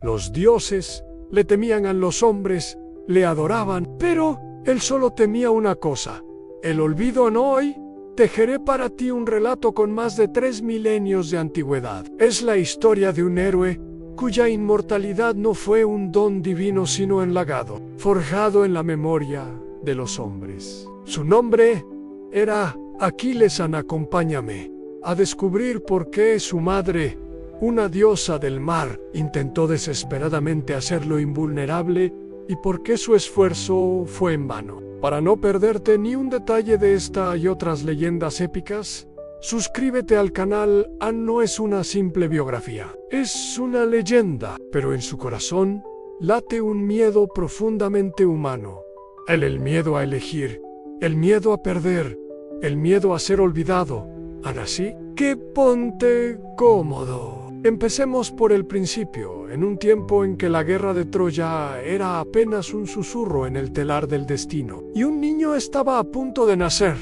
Los dioses le temían a los hombres, le adoraban, pero él solo temía una cosa: el olvido. No hoy tejeré para ti un relato con más de 3 milenios de antigüedad. Es la historia de un héroe cuya inmortalidad no fue un don divino sino un legado, forjado en la memoria de los hombres. Su nombre era Aquiles. Acompáñame a descubrir por qué su madre, una diosa del mar, intentó desesperadamente hacerlo invulnerable y por qué su esfuerzo fue en vano. Para no perderte ni un detalle de esta y otras leyendas épicas, suscríbete al canal. Anne no es una simple biografía, es una leyenda, pero en su corazón late un miedo profundamente humano. El miedo a elegir, el miedo a perder, el miedo a ser olvidado. Anne, así que ponte cómodo. Empecemos por el principio, en un tiempo en que la guerra de Troya era apenas un susurro en el telar del destino, y un niño estaba a punto de nacer,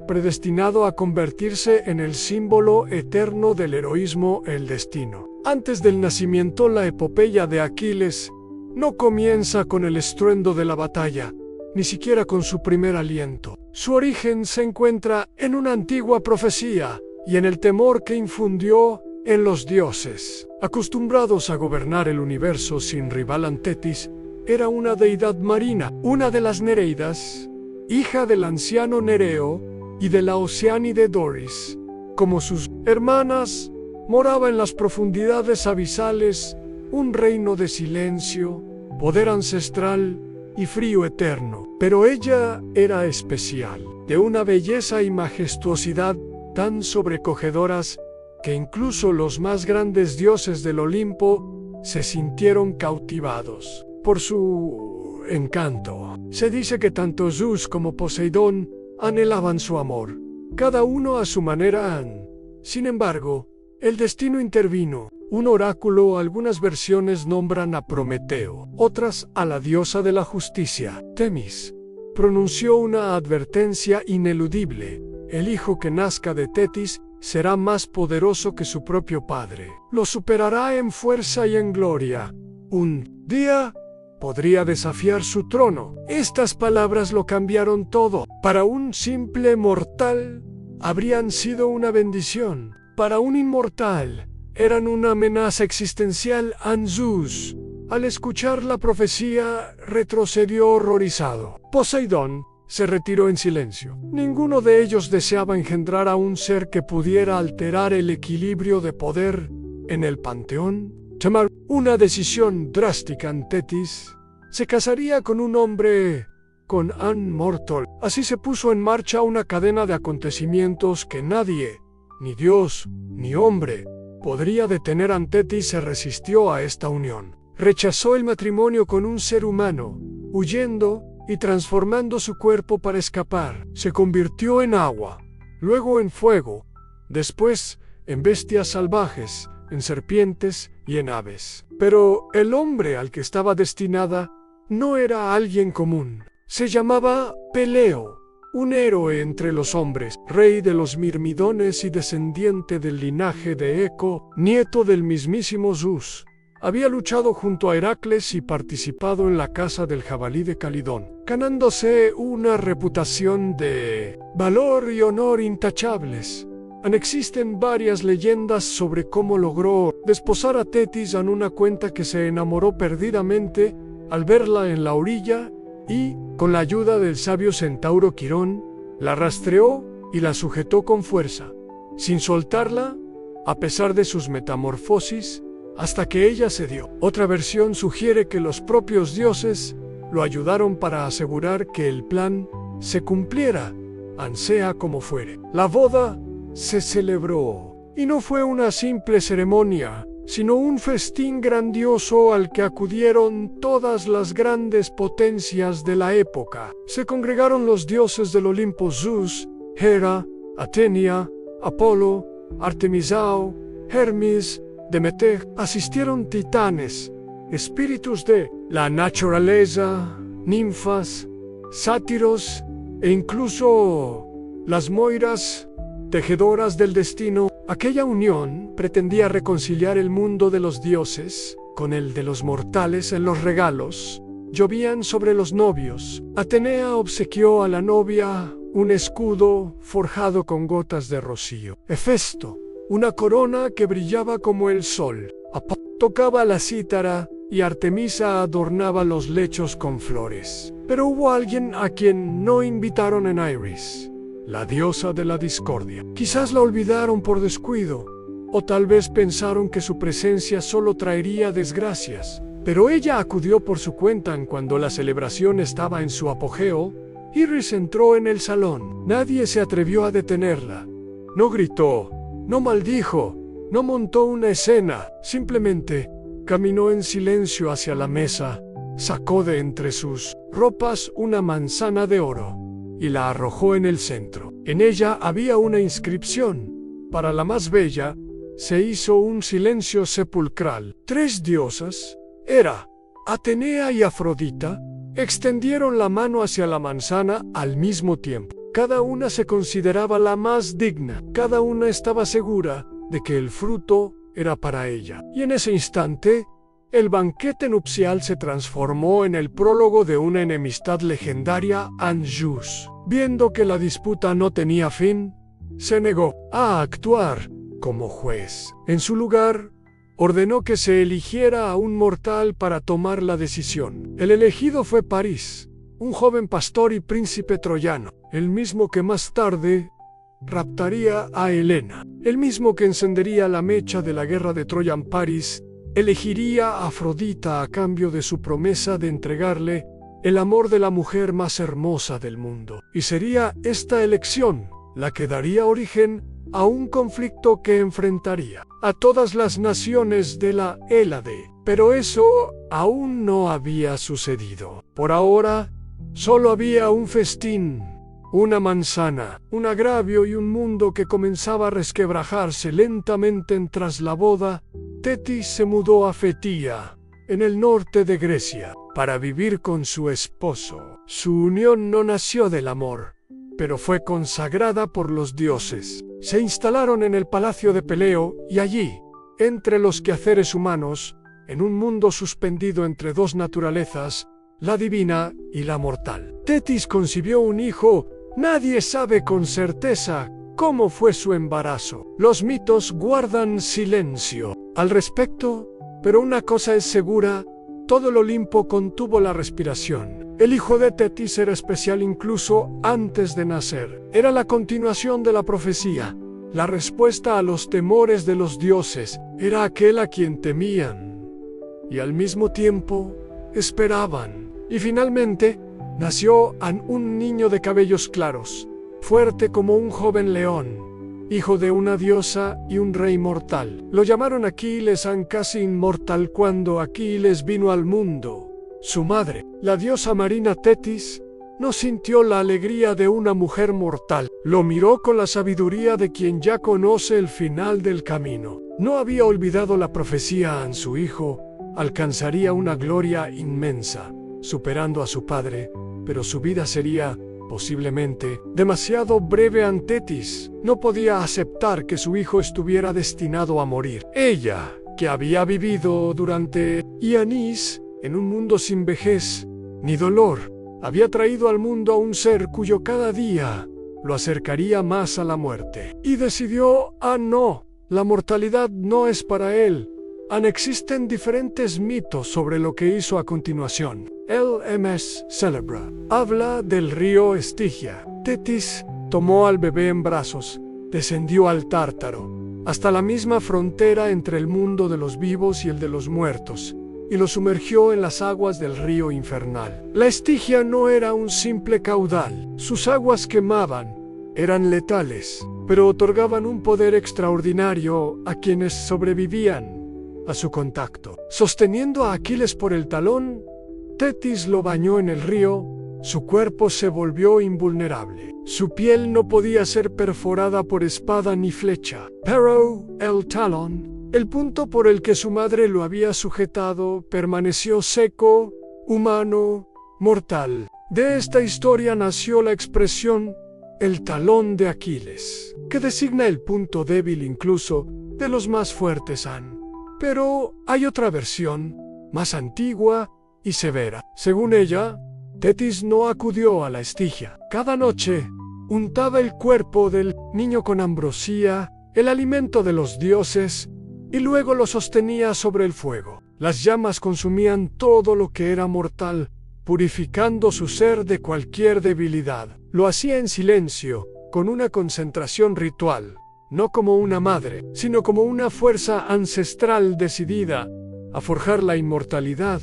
predestinado a convertirse en el símbolo eterno del heroísmo, el destino. Antes del nacimiento, la epopeya de Aquiles no comienza con el estruendo de la batalla, ni siquiera con su primer aliento. Su origen se encuentra en una antigua profecía y en el temor que infundió en los dioses. Acostumbrados a gobernar el universo sin rival, Tetis era una deidad marina, una de las Nereidas, hija del anciano Nereo y de la Oceánide Doris. Como sus hermanas, moraba en las profundidades abisales un reino de silencio, poder ancestral y frío eterno. Pero ella era especial, de una belleza y majestuosidad tan sobrecogedoras que incluso los más grandes dioses del Olimpo se sintieron cautivados por su encanto. Se dice que tanto Zeus como Poseidón anhelaban su amor, cada uno a su manera. Sin embargo, el destino intervino. Un oráculo, algunas versiones nombran a Prometeo, otras a la diosa de la justicia, Temis, pronunció una advertencia ineludible: el hijo que nazca de Tetis será más poderoso que su propio padre. Lo superará en fuerza y en gloria. Un día podría desafiar su trono. Estas palabras lo cambiaron todo. Para un simple mortal habrían sido una bendición. Para un inmortal eran una amenaza existencial. Zeus, al escuchar la profecía, retrocedió horrorizado. Poseidón se retiró en silencio. Ninguno de ellos deseaba engendrar a un ser que pudiera alterar el equilibrio de poder en el panteón. Tomar una decisión drástica. Tetis se casaría con un hombre, con Anne Mortal. Así se puso en marcha una cadena de acontecimientos que nadie, ni Dios, ni hombre, podría detener. Tetis se resistió a esta unión. Rechazó el matrimonio con un ser humano, huyendo y transformando su cuerpo para escapar. Se convirtió en agua, luego en fuego, después en bestias salvajes, en serpientes y en aves. Pero el hombre al que estaba destinada no era alguien común. Se llamaba Peleo, un héroe entre los hombres, rey de los Mirmidones y descendiente del linaje de Eco, nieto del mismísimo Zeus. Había luchado junto a Heracles y participado en la caza del jabalí de Calidón, ganándose una reputación de valor y honor intachables. Existen varias leyendas sobre cómo logró desposar a Tetis. Una cuenta que se enamoró perdidamente al verla en la orilla y, con la ayuda del sabio centauro Quirón, la rastreó y la sujetó con fuerza, sin soltarla, a pesar de sus metamorfosis, hasta que ella cedió. Otra versión sugiere que los propios dioses lo ayudaron para asegurar que el plan se cumpliera, sea como fuere. La boda se celebró, y no fue una simple ceremonia, sino un festín grandioso al que acudieron todas las grandes potencias de la época. Se congregaron los dioses del Olimpo: Zeus, Hera, Atenia, Apolo, Artemisao, Hermes, Demeter. Asistieron titanes, espíritus de la naturaleza, ninfas, sátiros e incluso las moiras, tejedoras del destino. Aquella unión pretendía reconciliar el mundo de los dioses con el de los mortales en los regalos. Llovían sobre los novios. Atenea obsequió a la novia un escudo forjado con gotas de rocío. Hefesto, una corona que brillaba como el sol. Apolo tocaba la cítara y Artemisa adornaba los lechos con flores. Pero hubo alguien a quien no invitaron en Iris, la diosa de la discordia. Quizás la olvidaron por descuido, o tal vez pensaron que su presencia solo traería desgracias. Pero ella acudió por su cuenta cuando la celebración estaba en su apogeo. Iris entró en el salón. Nadie se atrevió a detenerla. No gritó, no maldijo, no montó una escena. Simplemente caminó en silencio hacia la mesa, sacó de entre sus ropas una manzana de oro y la arrojó en el centro. En ella había una inscripción. Para la más bella, se hizo un silencio sepulcral. 3 diosas, Hera, Atenea y Afrodita, extendieron la mano hacia la manzana al mismo tiempo. Cada una se consideraba la más digna. Cada una estaba segura de que el fruto era para ella. Y en ese instante, el banquete nupcial se transformó en el prólogo de una enemistad legendaria. Anjus, viendo que la disputa no tenía fin, se negó a actuar como juez. En su lugar, ordenó que se eligiera a un mortal para tomar la decisión. El elegido fue París, un joven pastor y príncipe troyano, el mismo que más tarde raptaría a Helena, el mismo que encendería la mecha de la guerra de Troya. París elegiría a Afrodita a cambio de su promesa de entregarle el amor de la mujer más hermosa del mundo. Y sería esta elección la que daría origen a un conflicto que enfrentaría a todas las naciones de la Hélade. Pero eso aún no había sucedido. Por ahora, solo había un festín, una manzana, un agravio y un mundo que comenzaba a resquebrajarse lentamente. Tras la boda, Tetis se mudó a Fetía, en el norte de Grecia, para vivir con su esposo. Su unión no nació del amor, pero fue consagrada por los dioses. Se instalaron en el palacio de Peleo y allí, entre los quehaceres humanos, en un mundo suspendido entre 2 naturalezas, la divina y la mortal, Tetis concibió un hijo. Nadie sabe con certeza cómo fue su embarazo. Los mitos guardan silencio al respecto, pero una cosa es segura: todo el Olimpo contuvo la respiración. El hijo de Tetis era especial incluso antes de nacer. Era la continuación de la profecía, la respuesta a los temores de los dioses. Era aquel a quien temían y al mismo tiempo esperaban. Y finalmente nació un niño de cabellos claros, fuerte como un joven león, hijo de una diosa y un rey mortal. Lo llamaron Aquiles, casi inmortal. Cuando Aquiles vino al mundo, su madre, la diosa marina Tetis, no sintió la alegría de una mujer mortal. Lo miró con la sabiduría de quien ya conoce el final del camino. No había olvidado la profecía. Su hijo alcanzaría una gloria inmensa, superando a su padre, pero su vida sería, posiblemente, demasiado breve. Tetis no podía aceptar que su hijo estuviera destinado a morir. Ella, que había vivido durante Ianis, en un mundo sin vejez ni dolor, había traído al mundo a un ser cuyo cada día lo acercaría más a la muerte. Y decidió: no, la mortalidad no es para él. Existen diferentes mitos sobre lo que hizo a continuación. El MS Celebra habla del río Estigia. Tetis tomó al bebé en brazos, descendió al Tártaro, hasta la misma frontera entre el mundo de los vivos y el de los muertos, y lo sumergió en las aguas del río infernal. La Estigia no era un simple caudal. Sus aguas quemaban, eran letales, pero otorgaban un poder extraordinario a quienes sobrevivían a su contacto. Sosteniendo a Aquiles por el talón, Tetis lo bañó en el río. Su cuerpo se volvió invulnerable. Su piel no podía ser perforada por espada ni flecha. Pero el talón, el punto por el que su madre lo había sujetado, permaneció seco, humano, mortal. De esta historia nació la expresión el talón de Aquiles, que designa el punto débil incluso de los más fuertes. Pero hay otra versión, más antigua y severa. Según ella, Tetis no acudió a la Estigia. Cada noche untaba el cuerpo del niño con ambrosía, el alimento de los dioses, y luego lo sostenía sobre el fuego. Las llamas consumían todo lo que era mortal, purificando su ser de cualquier debilidad. Lo hacía en silencio, con una concentración ritual, no como una madre, sino como una fuerza ancestral decidida a forjar la inmortalidad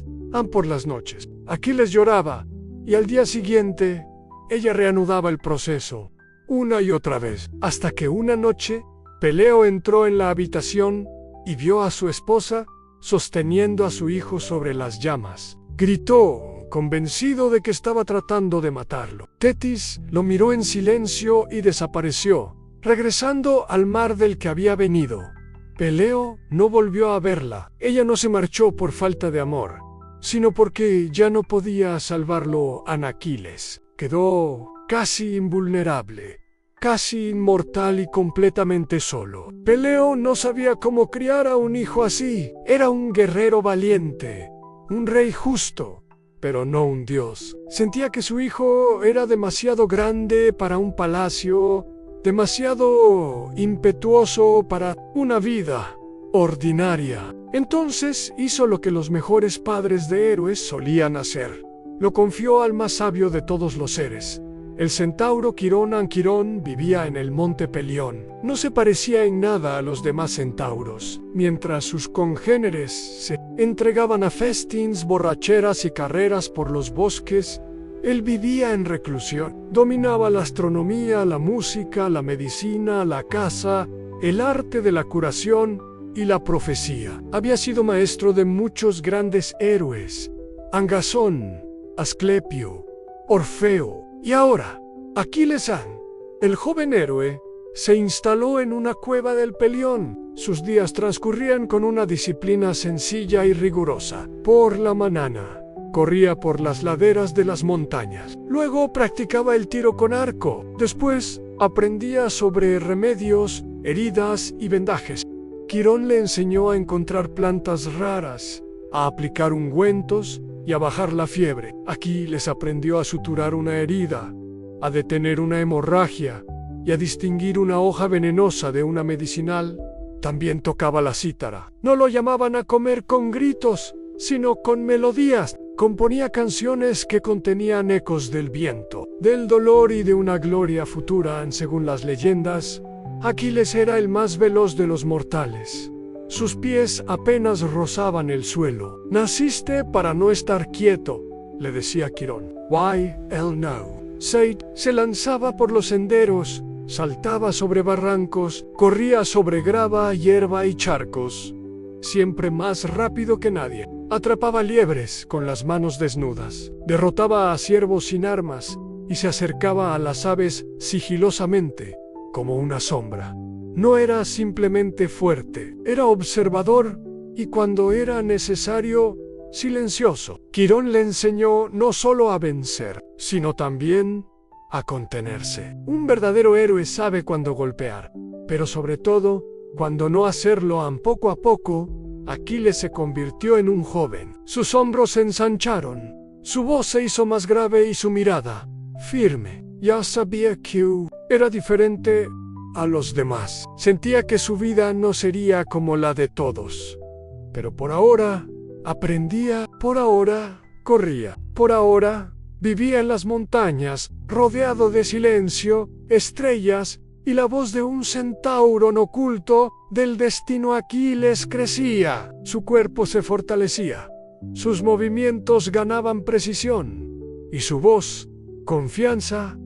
por las noches. Aquiles lloraba, y al día siguiente ella reanudaba el proceso, una y otra vez, hasta que una noche Peleo entró en la habitación y vio a su esposa sosteniendo a su hijo sobre las llamas. Gritó, convencido de que estaba tratando de matarlo. Tetis lo miró en silencio y desapareció, regresando al mar del que había venido. Peleo no volvió a verla. Ella no se marchó por falta de amor, sino porque ya no podía salvarlo a Aquiles. Quedó casi invulnerable, casi inmortal y completamente solo. Peleo no sabía cómo criar a un hijo así. Era un guerrero valiente, un rey justo, pero no un dios. Sentía que su hijo era demasiado grande para un palacio, demasiado impetuoso para una vida ordinaria. Entonces hizo lo que los mejores padres de héroes solían hacer. Lo confió al más sabio de todos los seres. El centauro Quirón Anquirón vivía en el monte Pelión. No se parecía en nada a los demás centauros. Mientras sus congéneres se entregaban a festines, borracheras y carreras por los bosques, él vivía en reclusión. Dominaba la astronomía, la música, la medicina, la caza, el arte de la curación y la profecía. Había sido maestro de muchos grandes héroes: Angasón, Asclepio, Orfeo y ahora Aquiles. El joven héroe se instaló en una cueva del Pelión. Sus días transcurrían con una disciplina sencilla y rigurosa. Por la mañana corría por las laderas de las montañas. Luego practicaba el tiro con arco. Después aprendía sobre remedios, heridas y vendajes. Quirón le enseñó a encontrar plantas raras, a aplicar ungüentos y a bajar la fiebre. Aquiles aprendió a suturar una herida, a detener una hemorragia y a distinguir una hoja venenosa de una medicinal. También tocaba la cítara. No lo llamaban a comer con gritos, sino con melodías. Componía canciones que contenían ecos del viento, del dolor y de una gloria futura. Según las leyendas, Aquiles era el más veloz de los mortales. Sus pies apenas rozaban el suelo. Naciste para no estar quieto, le decía Quirón. Why, hell no. Se lanzaba por los senderos, saltaba sobre barrancos, corría sobre grava, hierba y charcos, siempre más rápido que nadie. Atrapaba liebres con las manos desnudas, derrotaba a ciervos sin armas y se acercaba a las aves sigilosamente, como una sombra. No era simplemente fuerte, era observador y, cuando era necesario, silencioso. Quirón le enseñó no solo a vencer, sino también a contenerse. Un verdadero héroe sabe cuándo golpear, pero sobre todo, cuándo no hacerlo. Poco a poco, Aquiles se convirtió en un joven. Sus hombros se ensancharon, su voz se hizo más grave y su mirada firme. Ya sabía que era diferente a los demás. Sentía que su vida no sería como la de todos. Pero por ahora aprendía, por ahora corría, por ahora vivía en las montañas, rodeado de silencio, estrellas y la voz de un centauro no oculto del destino. Aquiles crecía, su cuerpo se fortalecía, sus movimientos ganaban precisión y su voz confianza.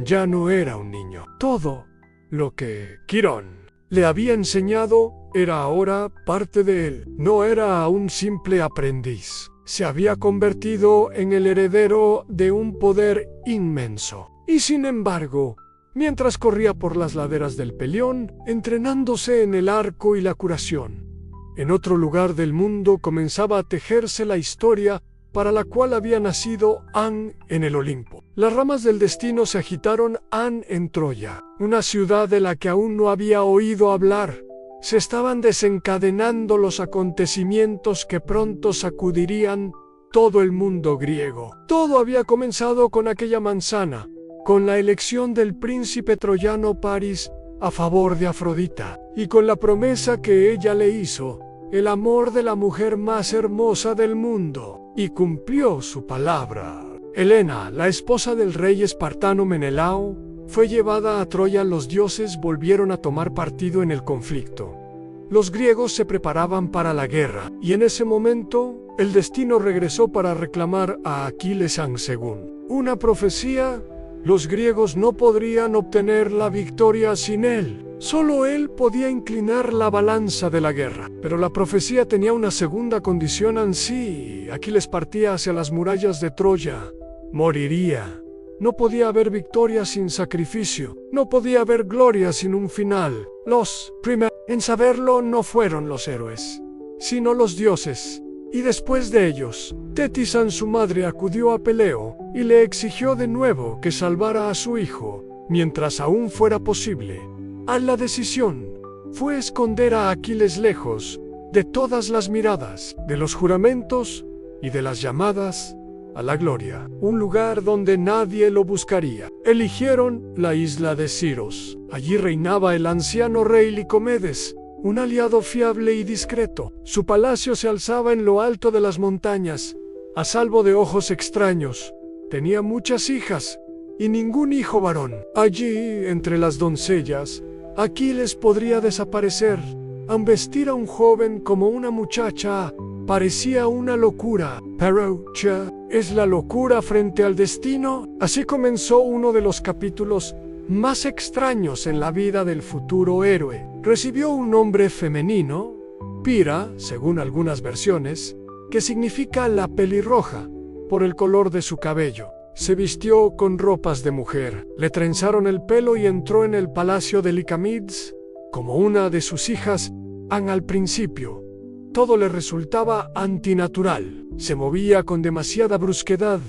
Ya no era un niño. Todo lo que Quirón le había enseñado era ahora parte de él. No era un simple aprendiz. Se había convertido en el heredero de un poder inmenso. Y sin embargo, mientras corría por las laderas del Pelión, entrenándose en el arco y la curación, en otro lugar del mundo comenzaba a tejerse la historia para la cual había nacido en el Olimpo. Las ramas del destino se agitaron en Troya, una ciudad de la que aún no había oído hablar. se estaban desencadenando los acontecimientos que pronto sacudirían todo el mundo griego. Todo había comenzado con aquella manzana, con la elección del príncipe troyano Paris a favor de Afrodita, y con la promesa que ella le hizo, el amor de la mujer más hermosa del mundo, y cumplió su palabra. Helena, la esposa del rey espartano Menelao, fue llevada a Troya. Los dioses volvieron a tomar partido en el conflicto. Los griegos se preparaban para la guerra, y en ese momento, el destino regresó para reclamar a Aquiles. Según una profecía, los griegos no podrían obtener la victoria sin él. Solo él podía inclinar la balanza de la guerra. Pero la profecía tenía una segunda condición. Así, Aquiles partía hacia las murallas de Troya. Moriría. No podía haber victoria sin sacrificio. No podía haber gloria sin un final. Los primeros en saberlo no fueron los héroes, sino los dioses. Y después de ellos, Tetis, su madre, acudió a Peleo y le exigió de nuevo que salvara a su hijo, mientras aún fuera posible. La decisión fue esconder a Aquiles lejos de todas las miradas, de los juramentos y de las llamadas a la gloria, un lugar donde nadie lo buscaría. Eligieron la isla de Siros. Allí reinaba el anciano rey Licomedes, un aliado fiable y discreto. Su palacio se alzaba en lo alto de las montañas, a salvo de ojos extraños. Tenía muchas hijas y ningún hijo varón. Allí, entre las doncellas, Aquiles podría desaparecer. Vestir a un joven como una muchacha parecía una locura. Pero, ¿es la locura frente al destino? Así comenzó uno de los capítulos más extraños en la vida del futuro héroe. Recibió un nombre femenino, Pira, según algunas versiones, que significa la pelirroja, por el color de su cabello. Se vistió con ropas de mujer, le trenzaron el pelo y entró en el palacio de Licamids como una de sus hijas. Al principio, todo le resultaba antinatural. Se movía con demasiada brusquedad,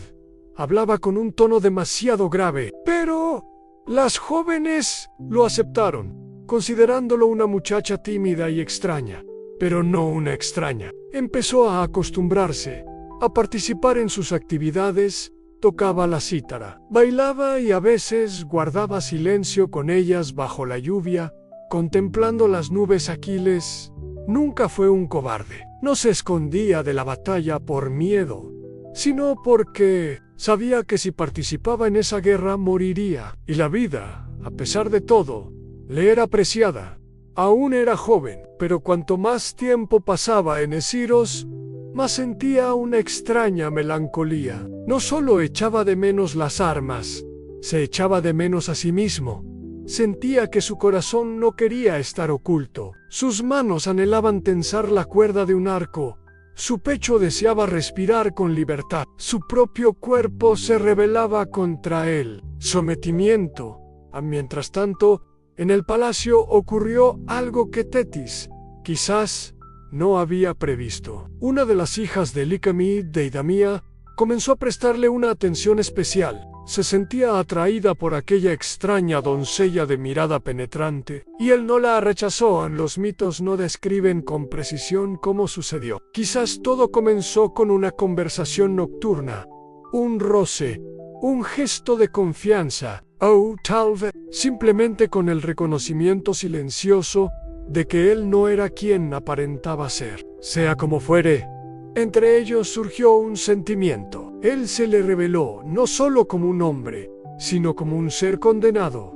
hablaba con un tono demasiado grave, pero las jóvenes lo aceptaron, considerándolo una muchacha tímida y extraña, pero no una extraña. Empezó a acostumbrarse a participar en sus actividades. Tocaba la cítara, bailaba y a veces guardaba silencio con ellas bajo la lluvia, contemplando las nubes. Aquiles nunca fue un cobarde. No se escondía de la batalla por miedo, sino porque sabía que si participaba en esa guerra moriría. Y la vida, a pesar de todo, le era apreciada. Aún era joven, pero cuanto más tiempo pasaba en Esiros, más sentía una extraña melancolía. No solo echaba de menos las armas, se echaba de menos a sí mismo. Sentía que su corazón no quería estar oculto. Sus manos anhelaban tensar la cuerda de un arco. Su pecho deseaba respirar con libertad. Su propio cuerpo se rebelaba contra él. Sometimiento. Mientras tanto, en el palacio ocurrió algo que Tetis, quizás, no había previsto. Una de las hijas de Licamid, Deidamía, comenzó a prestarle una atención especial. Se sentía atraída por aquella extraña doncella de mirada penetrante, y él no la rechazó. Los mitos no describen con precisión cómo sucedió. Quizás todo comenzó con una conversación nocturna, un roce, un gesto de confianza, o tal vez simplemente con el reconocimiento silencioso de que él no era quien aparentaba ser. Sea como fuere, entre ellos surgió un sentimiento. Él se le reveló no solo como un hombre, sino como un ser condenado.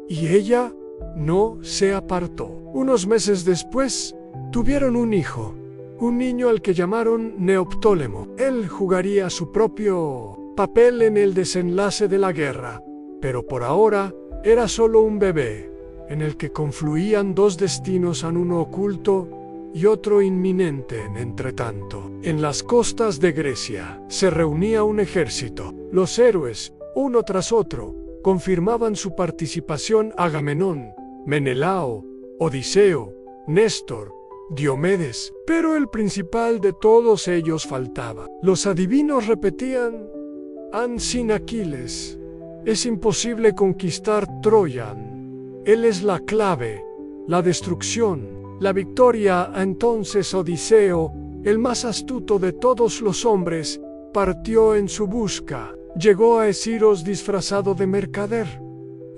Y ella no se apartó. Unos meses después, tuvieron un hijo, un niño al que llamaron Neoptólemo. Él jugaría su propio papel en el desenlace de la guerra, pero por ahora era solo un bebé, en el que confluían dos destinos, uno oculto y otro inminente. Entretanto, en las costas de Grecia se reunía un ejército. Los héroes, uno tras otro, confirmaban su participación: Agamenón, Menelao, Odiseo, Néstor, Diomedes. Pero el principal de todos ellos faltaba. Los adivinos repetían: sin Aquiles es imposible conquistar Troya. Él es la clave, la destrucción, la victoria. Entonces Odiseo, el más astuto de todos los hombres, partió en su busca. Llegó a Esciros disfrazado de mercader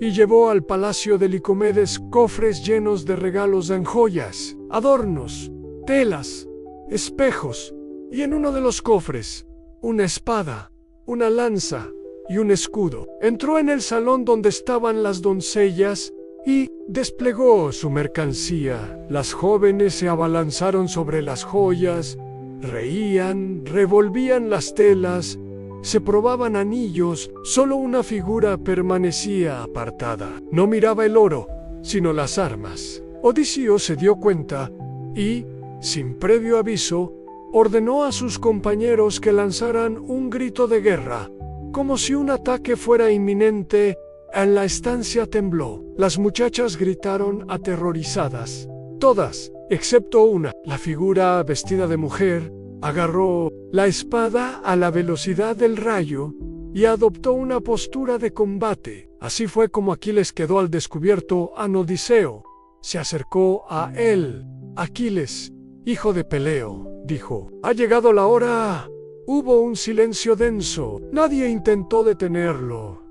y llevó al palacio de Licomedes cofres llenos de regalos en joyas, adornos, telas, espejos, y en uno de los cofres, una espada, una lanza y un escudo. Entró en el salón donde estaban las doncellas y desplegó su mercancía. Las jóvenes se abalanzaron sobre las joyas, reían, revolvían las telas, se probaban anillos. Solo una figura permanecía apartada. No miraba el oro, sino las armas. Odiseo se dio cuenta y, sin previo aviso, ordenó a sus compañeros que lanzaran un grito de guerra, como si un ataque fuera inminente. En la estancia tembló. Las muchachas gritaron aterrorizadas. Todas, excepto una. La figura vestida de mujer agarró la espada a la velocidad del rayo y adoptó una postura de combate. Así fue como Aquiles quedó al descubierto ante Odiseo. Se acercó a él. Aquiles, hijo de Peleo, dijo: «Ha llegado la hora». Hubo un silencio denso. Nadie intentó detenerlo,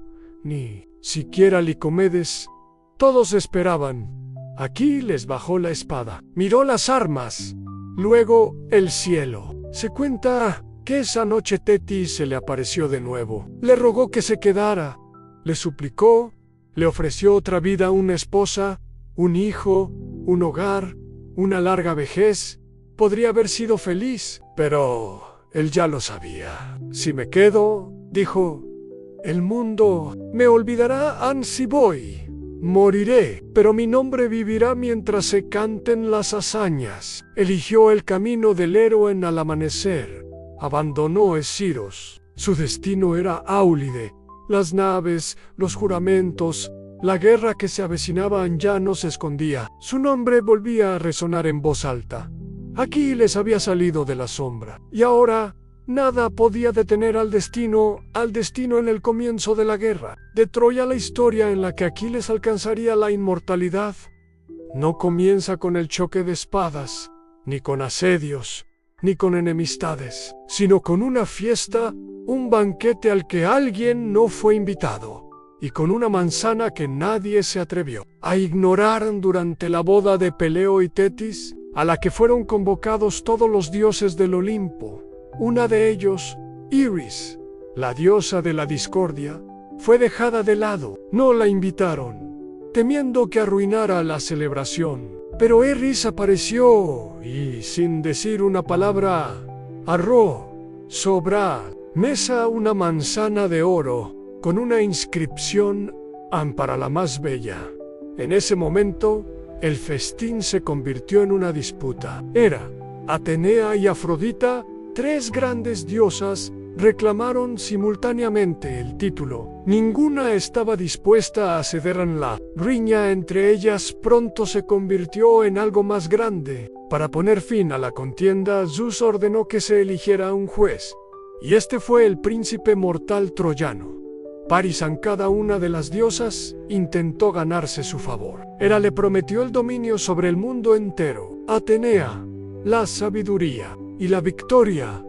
ni siquiera Licomedes. Todos esperaban. Aquiles bajó la espada, miró las armas, luego el cielo. Se cuenta que esa noche Tetis se le apareció de nuevo. Le rogó que se quedara, le suplicó, le ofreció otra vida, una esposa, un hijo, un hogar, una larga vejez. Podría haber sido feliz, pero él ya lo sabía. «Si me quedo», dijo, «el mundo me olvidará, ansi voy. Moriré, pero mi nombre vivirá mientras se canten las hazañas». Eligió el camino del héroe al amanecer. Abandonó Esciros. Su destino era Áulide. Las naves, los juramentos, la guerra que se avecinaba ya no se escondía. Su nombre volvía a resonar en voz alta. Aquiles había salido de la sombra, y ahora nada podía detener al destino en el comienzo de la guerra. De Troya, la historia en la que Aquiles alcanzaría la inmortalidad no comienza con el choque de espadas, ni con asedios, ni con enemistades, sino con una fiesta, un banquete al que alguien no fue invitado, y con una manzana que nadie se atrevió a ignorar durante la boda de Peleo y Tetis, a la que fueron convocados todos los dioses del Olimpo. Una de ellos, Iris, la diosa de la discordia, fue dejada de lado. No la invitaron, temiendo que arruinara la celebración. Pero Iris apareció y, sin decir una palabra, arrojó sobre la mesa una manzana de oro con una inscripción: «Para la más bella». En ese momento, el festín se convirtió en una disputa. Era Atenea y Afrodita, tres grandes diosas, reclamaron simultáneamente el título. Ninguna estaba dispuesta a ceder en la riña entre ellas. Pronto se convirtió en algo más grande. Para poner fin a la contienda, Zeus ordenó que se eligiera un juez, y este fue el príncipe mortal troyano. Paris, cada una de las diosas, intentó ganarse su favor. Hera le prometió el dominio sobre el mundo entero. Atenea, la sabiduría y la victoria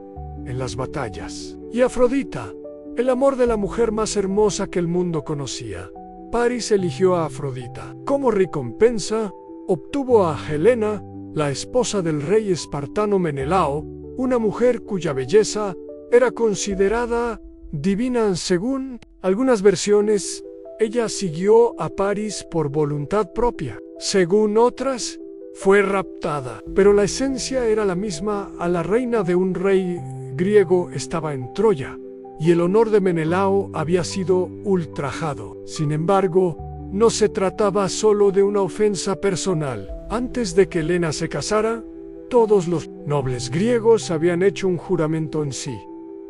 en las batallas. Y Afrodita, el amor de la mujer más hermosa que el mundo conocía. Paris eligió a Afrodita. Como recompensa, obtuvo a Helena, la esposa del rey espartano Menelao, una mujer cuya belleza era considerada divina. Según algunas versiones, ella siguió a Paris por voluntad propia. Según otras, fue raptada, pero la esencia era la misma. A la reina de un rey griego estaba en Troya, y el honor de Menelao había sido ultrajado. Sin embargo, no se trataba solo de una ofensa personal. Antes de que Helena se casara, todos los nobles griegos habían hecho un juramento en sí.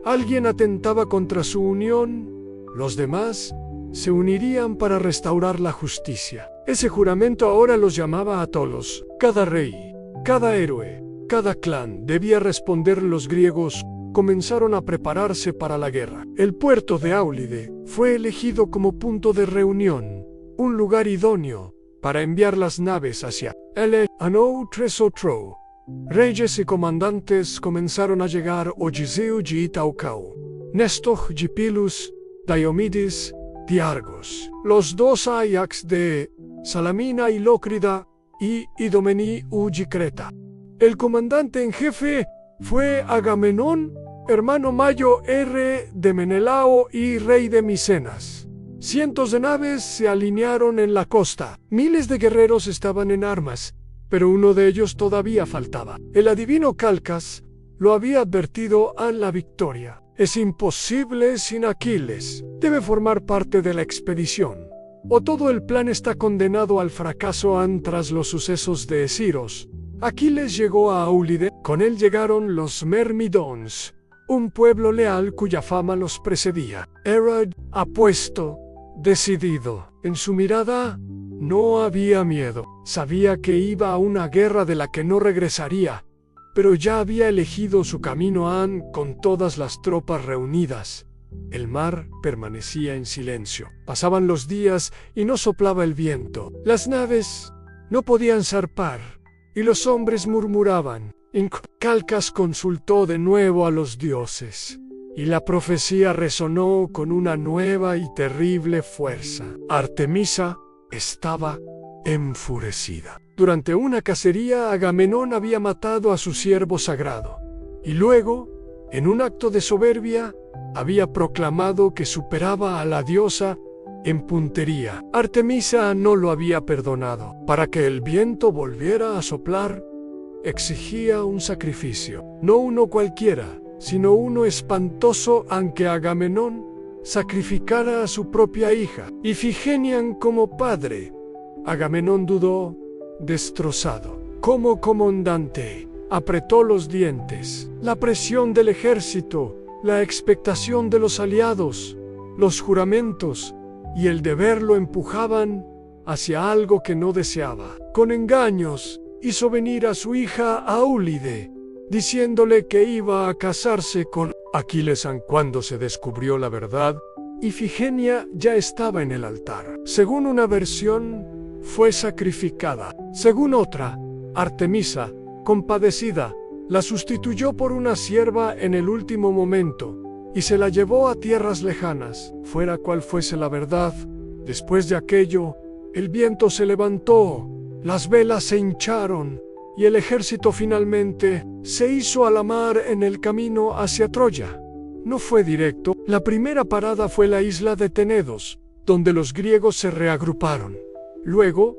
Alguien atentaba contra su unión, los demás se unirían para restaurar la justicia. Ese juramento ahora los llamaba Atolos. Cada rey, cada héroe, cada clan debía responder. Los griegos comenzaron a prepararse para la guerra. El puerto de Áulide fue elegido como punto de reunión, un lugar idóneo para enviar las naves hacia el Anou Tresotro. Reyes y comandantes comenzaron a llegar Ogiseu y Itaucau, Néstor y Pilus, Diomedes, Diargos, los dos Ajax de Salamina y Lócrida, y Idomení y Creta. El comandante en jefe fue Agamenón, hermano mayo de Menelao y rey de Micenas. Cientos de naves se alinearon en la costa. Miles de guerreros estaban en armas, pero uno de ellos todavía faltaba. El adivino Calcas lo había advertido a la victoria. Es imposible sin Aquiles. Debe formar parte de la expedición. O todo el plan está condenado al fracaso tras los sucesos de Esiros. Aquiles llegó a Aulide. Con él llegaron los Myrmidons, un pueblo leal cuya fama los precedía. Era apuesto, decidido. En su mirada no había miedo. Sabía que iba a una guerra de la que no regresaría, pero ya había elegido su camino con todas las tropas reunidas. El mar permanecía en silencio. Pasaban los días y no soplaba el viento. Las naves no podían zarpar y los hombres murmuraban. Calcas consultó de nuevo a los dioses y la profecía resonó con una nueva y terrible fuerza. Artemisa estaba enfurecida. Durante una cacería, Agamenón había matado a su siervo sagrado y luego, en un acto de soberbia, había proclamado que superaba a la diosa en puntería. Artemisa no lo había perdonado. Para que el viento volviera a soplar, exigía un sacrificio. No uno cualquiera, sino uno espantoso, aunque Agamenón sacrificara a su propia hija, Ifigenia como padre. Agamenón dudó, destrozado. Como comandante, apretó los dientes. La presión del ejército, la expectación de los aliados, los juramentos y el deber lo empujaban hacia algo que no deseaba. Con engaños, hizo venir a su hija Aulide, diciéndole que iba a casarse con Aquiles. Cuando se descubrió la verdad, Ifigenia ya estaba en el altar. Según una versión, fue sacrificada. Según otra, Artemisa, compadecida, la sustituyó por una sierva en el último momento y se la llevó a tierras lejanas. Fuera cual fuese la verdad, después de aquello, el viento se levantó, las velas se hincharon y el ejército finalmente se hizo a la mar en el camino hacia Troya. No fue directo. La primera parada fue la isla de Tenedos, donde los griegos se reagruparon. Luego,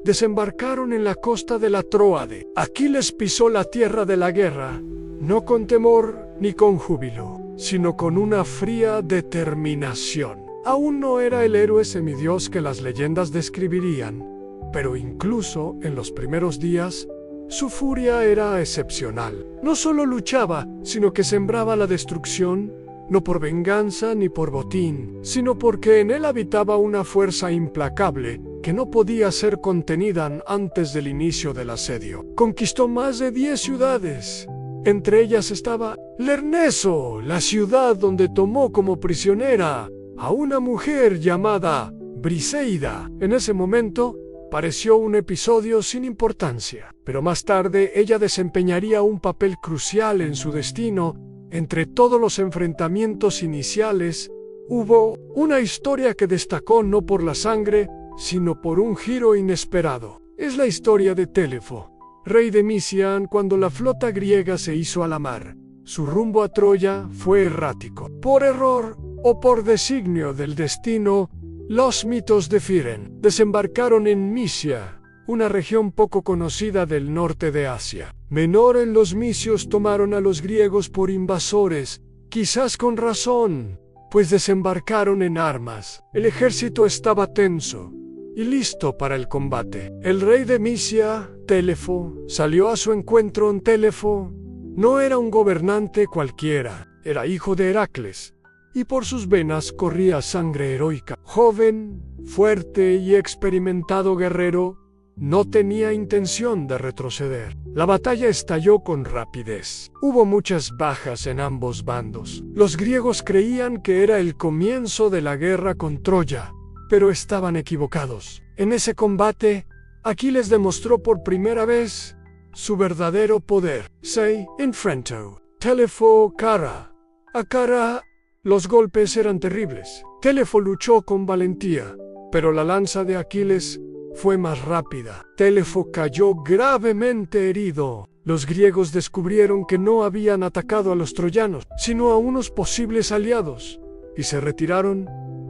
desembarcaron en la costa de la Tróade. Aquiles pisó la tierra de la guerra, no con temor ni con júbilo, sino con una fría determinación. Aún no era el héroe semidios que las leyendas describirían, pero incluso en los primeros días, su furia era excepcional. No solo luchaba, sino que sembraba la destrucción, no por venganza ni por botín, sino porque en él habitaba una fuerza implacable que no podía ser contenida antes del inicio del asedio. Conquistó más de 10 ciudades. Entre ellas estaba Lerneso, la ciudad donde tomó como prisionera a una mujer llamada Briseida. En ese momento, pareció un episodio sin importancia, pero más tarde ella desempeñaría un papel crucial en su destino. Entre todos los enfrentamientos iniciales, hubo una historia que destacó no por la sangre, sino por un giro inesperado. Es la historia de Telefo, rey de Misian, cuando la flota griega se hizo a la mar. Su rumbo a Troya fue errático. Por error o por designio del destino, los mitos difieren. Desembarcaron en Misia, una región poco conocida del norte de Asia. Menor en los misios tomaron a los griegos por invasores, quizás con razón, pues desembarcaron en armas. El ejército estaba tenso y listo para el combate. El rey de Misia, Telefo, salió a su encuentro. Telefo no era un gobernante cualquiera, era hijo de Heracles, y por sus venas corría sangre heroica. Joven, fuerte y experimentado guerrero, no tenía intención de retroceder. La batalla estalló con rapidez. Hubo muchas bajas en ambos bandos. Los griegos creían que era el comienzo de la guerra con Troya, pero estaban equivocados. En ese combate, Aquiles demostró por primera vez su verdadero poder. Se enfrentó Telefo cara a cara. Los golpes eran terribles. Telefo luchó con valentía, pero la lanza de Aquiles fue más rápida. Telefo cayó gravemente herido. Los griegos descubrieron que no habían atacado a los troyanos, sino a unos posibles aliados, y se retiraron.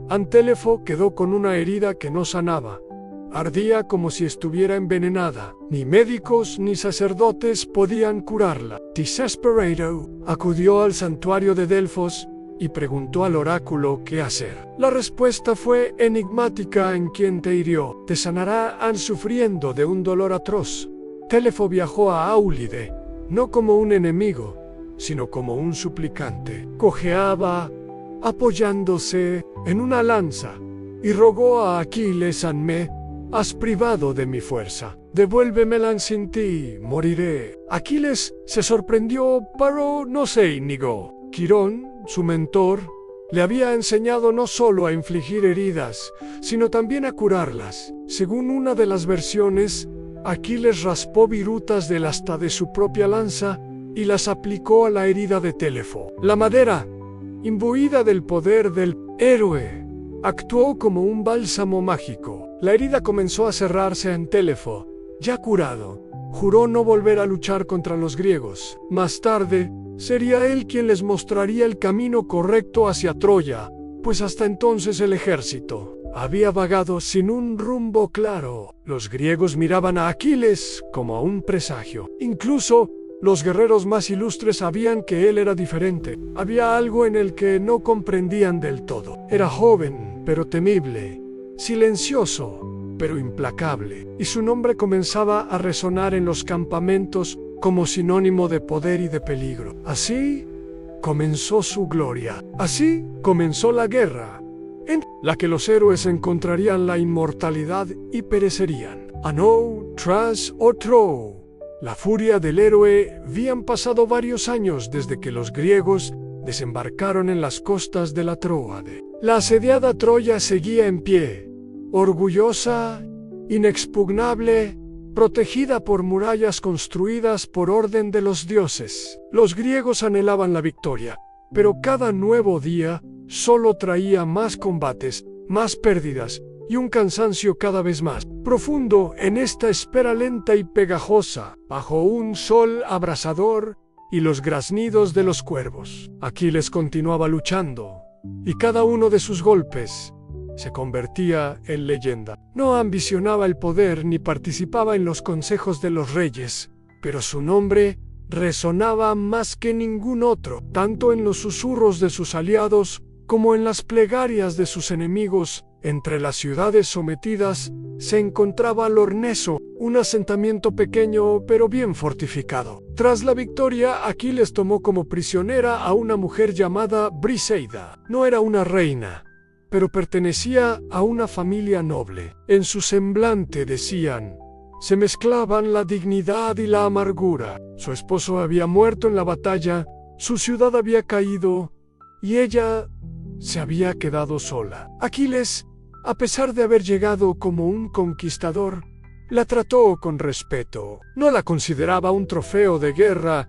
Antelefo quedó con una herida que no sanaba. Ardía como si estuviera envenenada. Ni médicos ni sacerdotes podían curarla. Desesperado, acudió al santuario de Delfos y preguntó al oráculo qué hacer. La respuesta fue enigmática: en quien te hirió, te sanará sufriendo de un dolor atroz. Telefo viajó a Áulide, no como un enemigo, sino como un suplicante. Cojeaba, apoyándose en una lanza, y rogó a Aquiles: me has privado de mi fuerza. Devuélvemela, sin ti moriré. Aquiles se sorprendió, pero no se negó. Quirón, su mentor, le había enseñado no solo a infligir heridas, sino también a curarlas. Según una de las versiones, Aquiles raspó virutas del asta de su propia lanza y las aplicó a la herida de Telefo. La madera, imbuida del poder del héroe, actuó como un bálsamo mágico. La herida comenzó a cerrarse en Telefo. Ya curado, juró no volver a luchar contra los griegos. Más tarde, sería él quien les mostraría el camino correcto hacia Troya, pues hasta entonces el ejército había vagado sin un rumbo claro. Los griegos miraban a Aquiles como a un presagio. Incluso los guerreros más ilustres sabían que él era diferente. Había algo en el que no comprendían del todo. Era joven, pero temible, silencioso, pero implacable, y su nombre comenzaba a resonar en los campamentos como sinónimo de poder y de peligro. Así comenzó su gloria. Así comenzó la guerra, en la que los héroes encontrarían la inmortalidad y perecerían. Ano tras otro. La furia del héroe. Habían pasado varios años desde que los griegos desembarcaron en las costas de la Tróade. La asediada Troya seguía en pie, orgullosa, inexpugnable, protegida por murallas construidas por orden de los dioses. Los griegos anhelaban la victoria, pero cada nuevo día solo traía más combates, más pérdidas y un cansancio cada vez más profundo en esta espera lenta y pegajosa, bajo un sol abrasador y los graznidos de los cuervos. Aquiles continuaba luchando, y cada uno de sus golpes se convertía en leyenda. No ambicionaba el poder ni participaba en los consejos de los reyes, pero su nombre resonaba más que ningún otro, tanto en los susurros de sus aliados como en las plegarias de sus enemigos. Entre las ciudades sometidas se encontraba Lorneso, un asentamiento pequeño pero bien fortificado. Tras la victoria, Aquiles tomó como prisionera a una mujer llamada Briseida. No era una reina, pero pertenecía a una familia noble. En su semblante, decían, se mezclaban la dignidad y la amargura. Su esposo había muerto en la batalla, su ciudad había caído, y ella se había quedado sola. Aquiles, a pesar de haber llegado como un conquistador, la trató con respeto. No la consideraba un trofeo de guerra,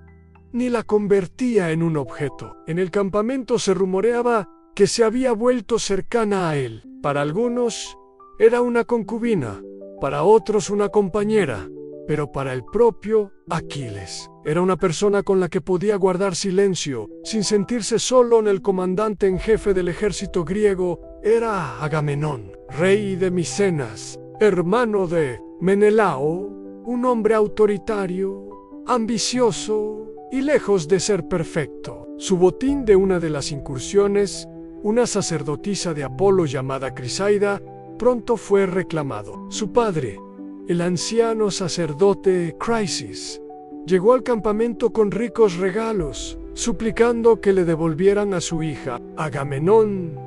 ni la convertía en un objeto. En el campamento se rumoreaba que se había vuelto cercana a él. Para algunos era una concubina, para otros una compañera, pero para el propio Aquiles era una persona con la que podía guardar silencio, sin sentirse solo. El comandante en jefe del ejército griego era Agamenón, rey de Micenas, hermano de Menelao, un hombre autoritario, ambicioso y lejos de ser perfecto. Su botín de una de las incursiones, una sacerdotisa de Apolo llamada Crisaida, pronto fue reclamado. Su padre, el anciano sacerdote Crisis, llegó al campamento con ricos regalos, suplicando que le devolvieran a su hija. Agamenón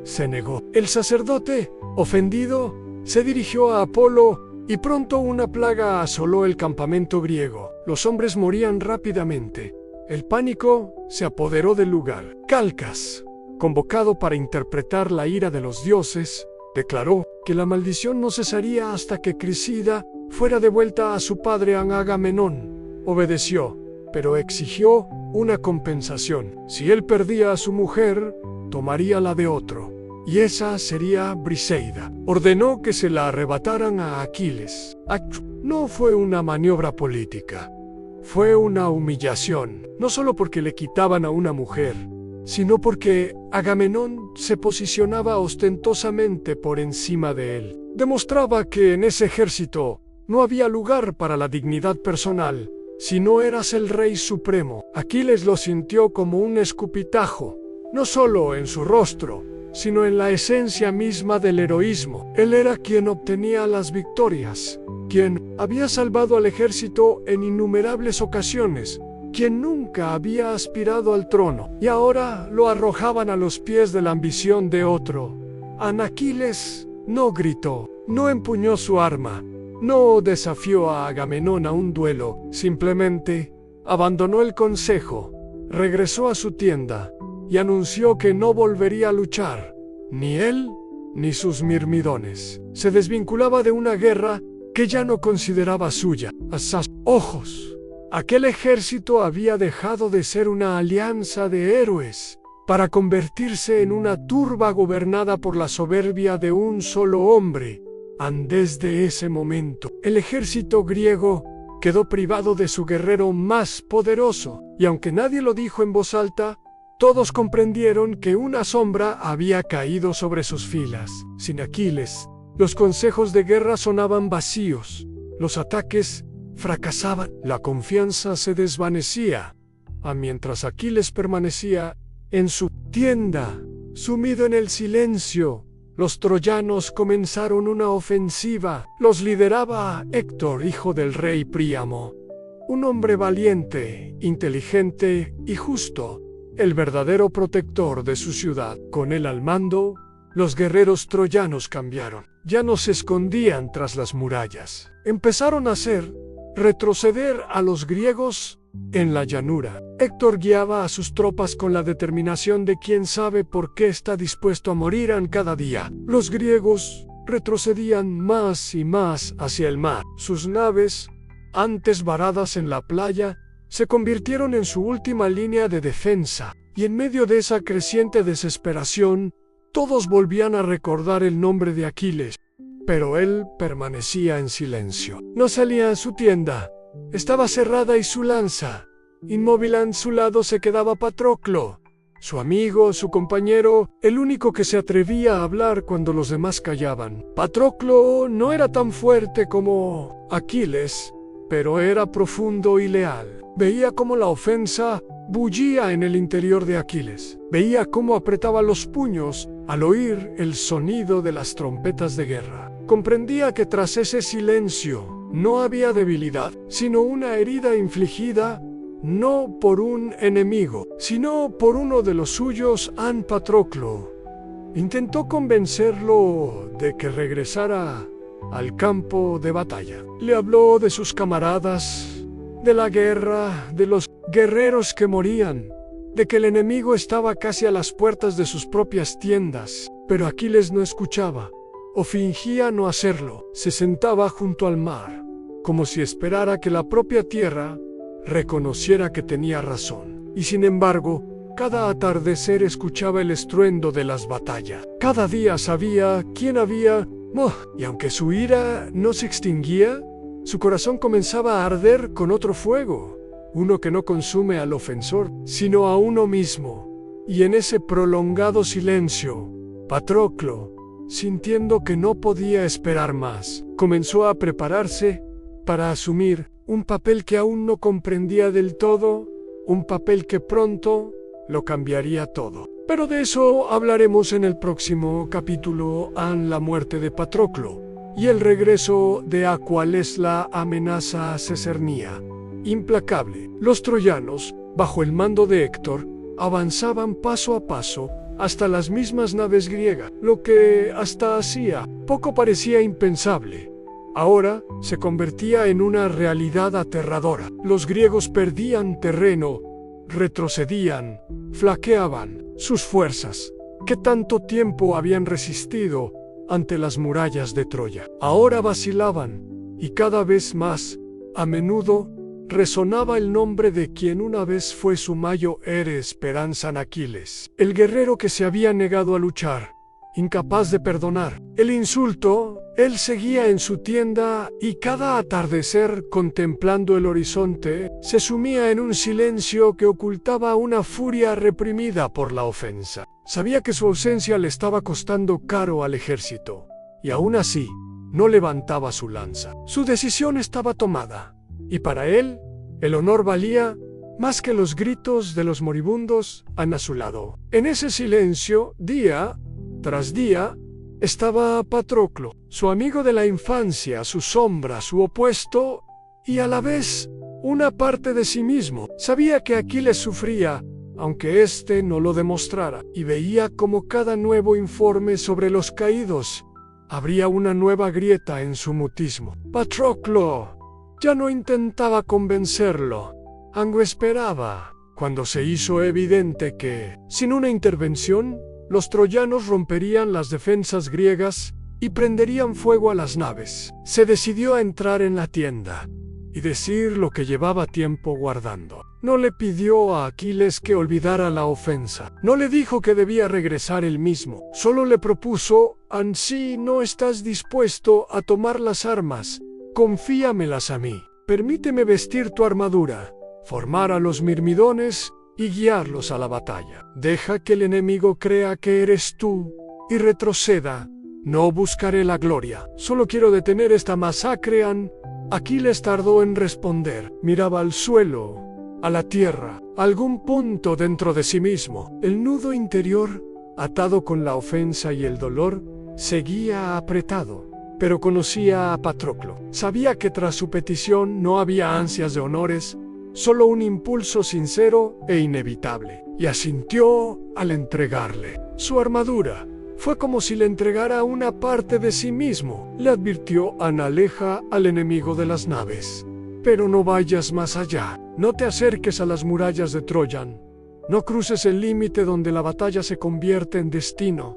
se negó. El sacerdote, ofendido, se dirigió a Apolo y pronto una plaga asoló el campamento griego. Los hombres morían rápidamente. El pánico se apoderó del lugar. Calcas, convocado para interpretar la ira de los dioses, Declaró que la maldición no cesaría hasta que Crisida fuera devuelta a su padre Agamenón. Obedeció, pero exigió una compensación. Si él perdía a su mujer, tomaría la de otro, y esa sería Briseida. Ordenó que se la arrebataran a Aquiles. No fue una maniobra política, fue una humillación, no solo porque le quitaban a una mujer, sino porque Agamenón se posicionaba ostentosamente por encima de él. Demostraba que en ese ejército no había lugar para la dignidad personal si no eras el rey supremo. Aquiles lo sintió como un escupitajo, no solo en su rostro, sino en la esencia misma del heroísmo. Él era quien obtenía las victorias, quien había salvado al ejército en innumerables ocasiones, quien nunca había aspirado al trono, y ahora lo arrojaban a los pies de la ambición de otro. Aquiles no gritó, no empuñó su arma, no desafió a Agamenón a un duelo, simplemente abandonó el consejo, regresó a su tienda y anunció que no volvería a luchar, ni él ni sus mirmidones. Se desvinculaba de una guerra que ya no consideraba suya. A sus ojos, aquel ejército había dejado de ser una alianza de héroes para convertirse en una turba gobernada por la soberbia de un solo hombre. Desde ese momento, el ejército griego quedó privado de su guerrero más poderoso, y aunque nadie lo dijo en voz alta, todos comprendieron que una sombra había caído sobre sus filas. Sin Aquiles, los consejos de guerra sonaban vacíos, los ataques fracasaban, la confianza se desvanecía, mientras Aquiles permanecía en su tienda, sumido en el silencio. Los troyanos comenzaron una ofensiva. Los lideraba Héctor, hijo del rey Príamo, un hombre valiente, inteligente y justo, el verdadero protector de su ciudad. Con él al mando, los guerreros troyanos cambiaron. Ya no se escondían tras las murallas. Empezaron a retroceder a los griegos en la llanura. Héctor guiaba a sus tropas con la determinación de quien sabe por qué está dispuesto a morir cada día. Los griegos retrocedían más y más hacia el mar. Sus naves, antes varadas en la playa, se convirtieron en su última línea de defensa, y en medio de esa creciente desesperación, todos volvían a recordar el nombre de Aquiles. Pero él permanecía en silencio. No salía a su tienda. Estaba cerrada y su lanza. Inmóvil a su lado se quedaba Patroclo, su amigo, su compañero, el único que se atrevía a hablar cuando los demás callaban. Patroclo no era tan fuerte como Aquiles, pero era profundo y leal. Veía cómo la ofensa bullía en el interior de Aquiles. Veía cómo apretaba los puños al oír el sonido de las trompetas de guerra. Comprendía que tras ese silencio no había debilidad, sino una herida infligida no por un enemigo, sino por uno de los suyos. Patroclo intentó convencerlo de que regresara al campo de batalla. Le habló de sus camaradas, de la guerra, de los guerreros que morían, de que el enemigo estaba casi a las puertas de sus propias tiendas. Pero Aquiles no escuchaba, o fingía no hacerlo. Se sentaba junto al mar, como si esperara que la propia tierra reconociera que tenía razón. Y sin embargo, cada atardecer escuchaba el estruendo de las batallas. Cada día sabía quién había... Y aunque su ira no se extinguía, su corazón comenzaba a arder con otro fuego, uno que no consume al ofensor, sino a uno mismo. Y en ese prolongado silencio, Patroclo, sintiendo que no podía esperar más, comenzó a prepararse para asumir un papel que aún no comprendía del todo, un papel que pronto lo cambiaría todo. Pero de eso hablaremos en el próximo capítulo, la muerte de Patroclo y el regreso de Aquiles. La amenaza se cernía, implacable. Los troyanos, bajo el mando de Héctor, avanzaban paso a paso hasta las mismas naves griegas. Lo que hasta hacía poco parecía impensable, ahora se convertía en una realidad aterradora. Los griegos perdían terreno, retrocedían, flaqueaban. Sus fuerzas, que tanto tiempo habían resistido ante las murallas de Troya. Ahora vacilaban, y cada vez más, a menudo, resonaba el nombre de quien una vez fue su mayor esperanza en Aquiles, el guerrero que se había negado a luchar, incapaz de perdonar. El insulto, él seguía en su tienda y cada atardecer, contemplando el horizonte, se sumía en un silencio que ocultaba una furia reprimida por la ofensa. Sabía que su ausencia le estaba costando caro al ejército, y aún así, no levantaba su lanza. Su decisión estaba tomada, y para él, el honor valía más que los gritos de los moribundos a su lado. En ese silencio, día tras día, estaba Patroclo, su amigo de la infancia, su sombra, su opuesto, y a la vez, una parte de sí mismo. Sabía que Aquiles sufría, aunque éste no lo demostrara, y veía como cada nuevo informe sobre los caídos abría una nueva grieta en su mutismo. Patroclo ya no intentaba convencerlo, aunque esperaba, cuando se hizo evidente que, sin una intervención, los troyanos romperían las defensas griegas y prenderían fuego a las naves. Se decidió a entrar en la tienda y decir lo que llevaba tiempo guardando. No le pidió a Aquiles que olvidara la ofensa. No le dijo que debía regresar él mismo. Solo le propuso: «Ansí no estás dispuesto a tomar las armas, confíamelas a mí. Permíteme vestir tu armadura, formar a los mirmidones y guiarlos a la batalla. Deja que el enemigo crea que eres tú y retroceda. No buscaré la gloria. Solo quiero detener esta masacre». Aquiles tardó en responder. Miraba al suelo, a la tierra, a algún punto dentro de sí mismo. El nudo interior, atado con la ofensa y el dolor, seguía apretado. Pero conocía a Patroclo. Sabía que tras su petición no había ansias de honores, solo un impulso sincero e inevitable. Y asintió al entregarle su armadura. Fue como si le entregara una parte de sí mismo. Le advirtió: «Aleja al enemigo de las naves. Pero no vayas más allá. No te acerques a las murallas de Troyan. No cruces el límite donde la batalla se convierte en destino».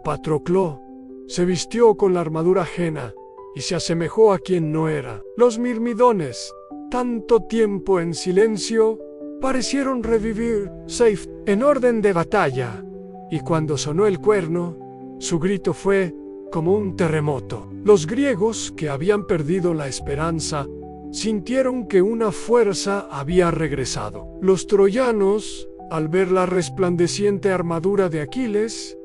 Patroclo se vistió con la armadura ajena y se asemejó a quien no era. Los mirmidones, tanto tiempo en silencio, parecieron revivir safe en orden de batalla. Y cuando sonó el cuerno, su grito fue como un terremoto. Los griegos, que habían perdido la esperanza, sintieron que una fuerza había regresado. Los troyanos, al ver la resplandeciente armadura de Aquiles,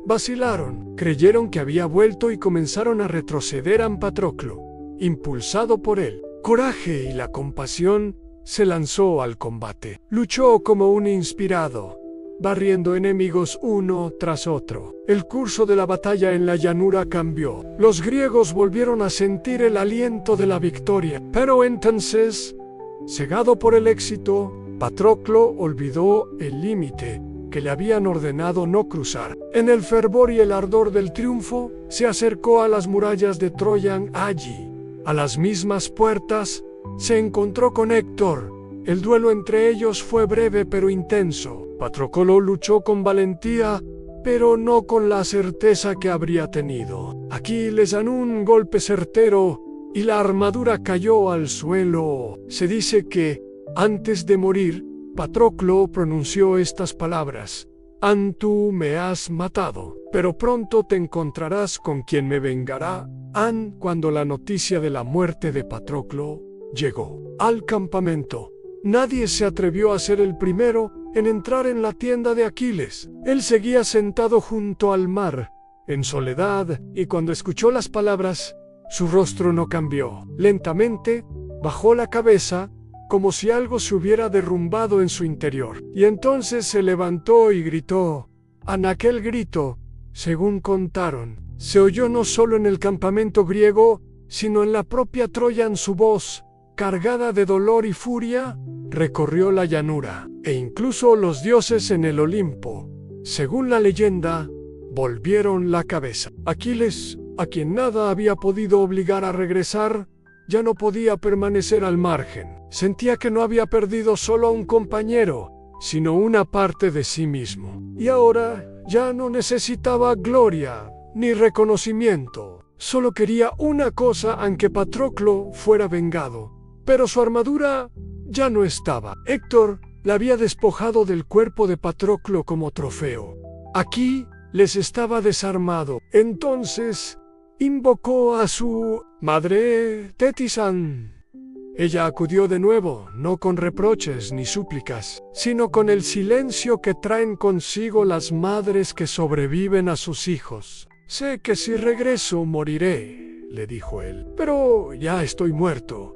vacilaron, creyeron que había vuelto y comenzaron a retroceder a Patroclo. Impulsado por el coraje y la compasión, se lanzó al combate. Luchó como un inspirado, barriendo enemigos uno tras otro. El curso de la batalla en la llanura cambió. Los griegos volvieron a sentir el aliento de la victoria. Pero entonces, cegado por el éxito, Patroclo olvidó el límite que le habían ordenado no cruzar. En el fervor y el ardor del triunfo, se acercó a las murallas de Troyan. Allí, a las mismas puertas, se encontró con Héctor. El duelo entre ellos fue breve pero intenso. Patroclo luchó con valentía, pero no con la certeza que habría tenido. Aquiles dan un golpe certero y la armadura cayó al suelo. Se dice que, antes de morir, Patroclo pronunció estas palabras: «Tú me has matado, pero pronto te encontrarás con quien me vengará». Cuando la noticia de la muerte de Patroclo llegó al campamento, nadie se atrevió a ser el primero en entrar en la tienda de Aquiles. Él seguía sentado junto al mar, en soledad, y cuando escuchó las palabras, su rostro no cambió. Lentamente, bajó la cabeza, como si algo se hubiera derrumbado en su interior. Y entonces se levantó y gritó. Aquel grito, según contaron, se oyó no solo en el campamento griego, sino en la propia Troya. Su voz, cargada de dolor y furia, recorrió la llanura, e incluso los dioses en el Olimpo, según la leyenda, volvieron la cabeza. Aquiles, a quien nada había podido obligar a regresar, ya no podía permanecer al margen. Sentía que no había perdido solo a un compañero, sino una parte de sí mismo. Y ahora ya no necesitaba gloria, ni reconocimiento. Solo quería una cosa, aunque Patroclo fuera vengado. Pero su armadura ya no estaba. Héctor la había despojado del cuerpo de Patroclo como trofeo. Aquiles estaba desarmado. Entonces invocó a su madre Tétisan. Ella acudió de nuevo, no con reproches ni súplicas, sino con el silencio que traen consigo las madres que sobreviven a sus hijos. «Sé que si regreso moriré», le dijo él, «pero ya estoy muerto».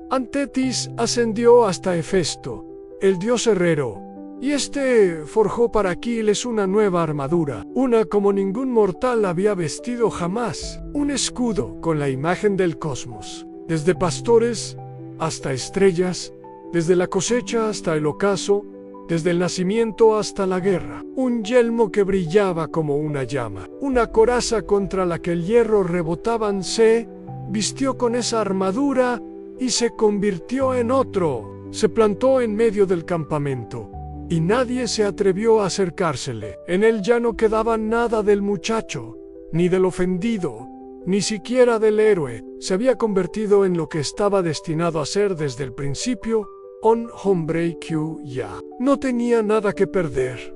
Antetis ascendió hasta Hefesto, el dios herrero, y este forjó para Aquiles una nueva armadura, una como ningún mortal había vestido jamás, un escudo con la imagen del cosmos, desde pastores hasta estrellas, desde la cosecha hasta el ocaso, desde el nacimiento hasta la guerra, un yelmo que brillaba como una llama, una coraza contra la que el hierro rebotaban. Se vistió con esa armadura y se convirtió en otro. Se plantó en medio del campamento y nadie se atrevió a acercársele. En él ya no quedaba nada del muchacho, ni del ofendido, ni siquiera del héroe. Se había convertido en lo que estaba destinado a ser desde el principio, un hombre que ya no tenía nada que perder.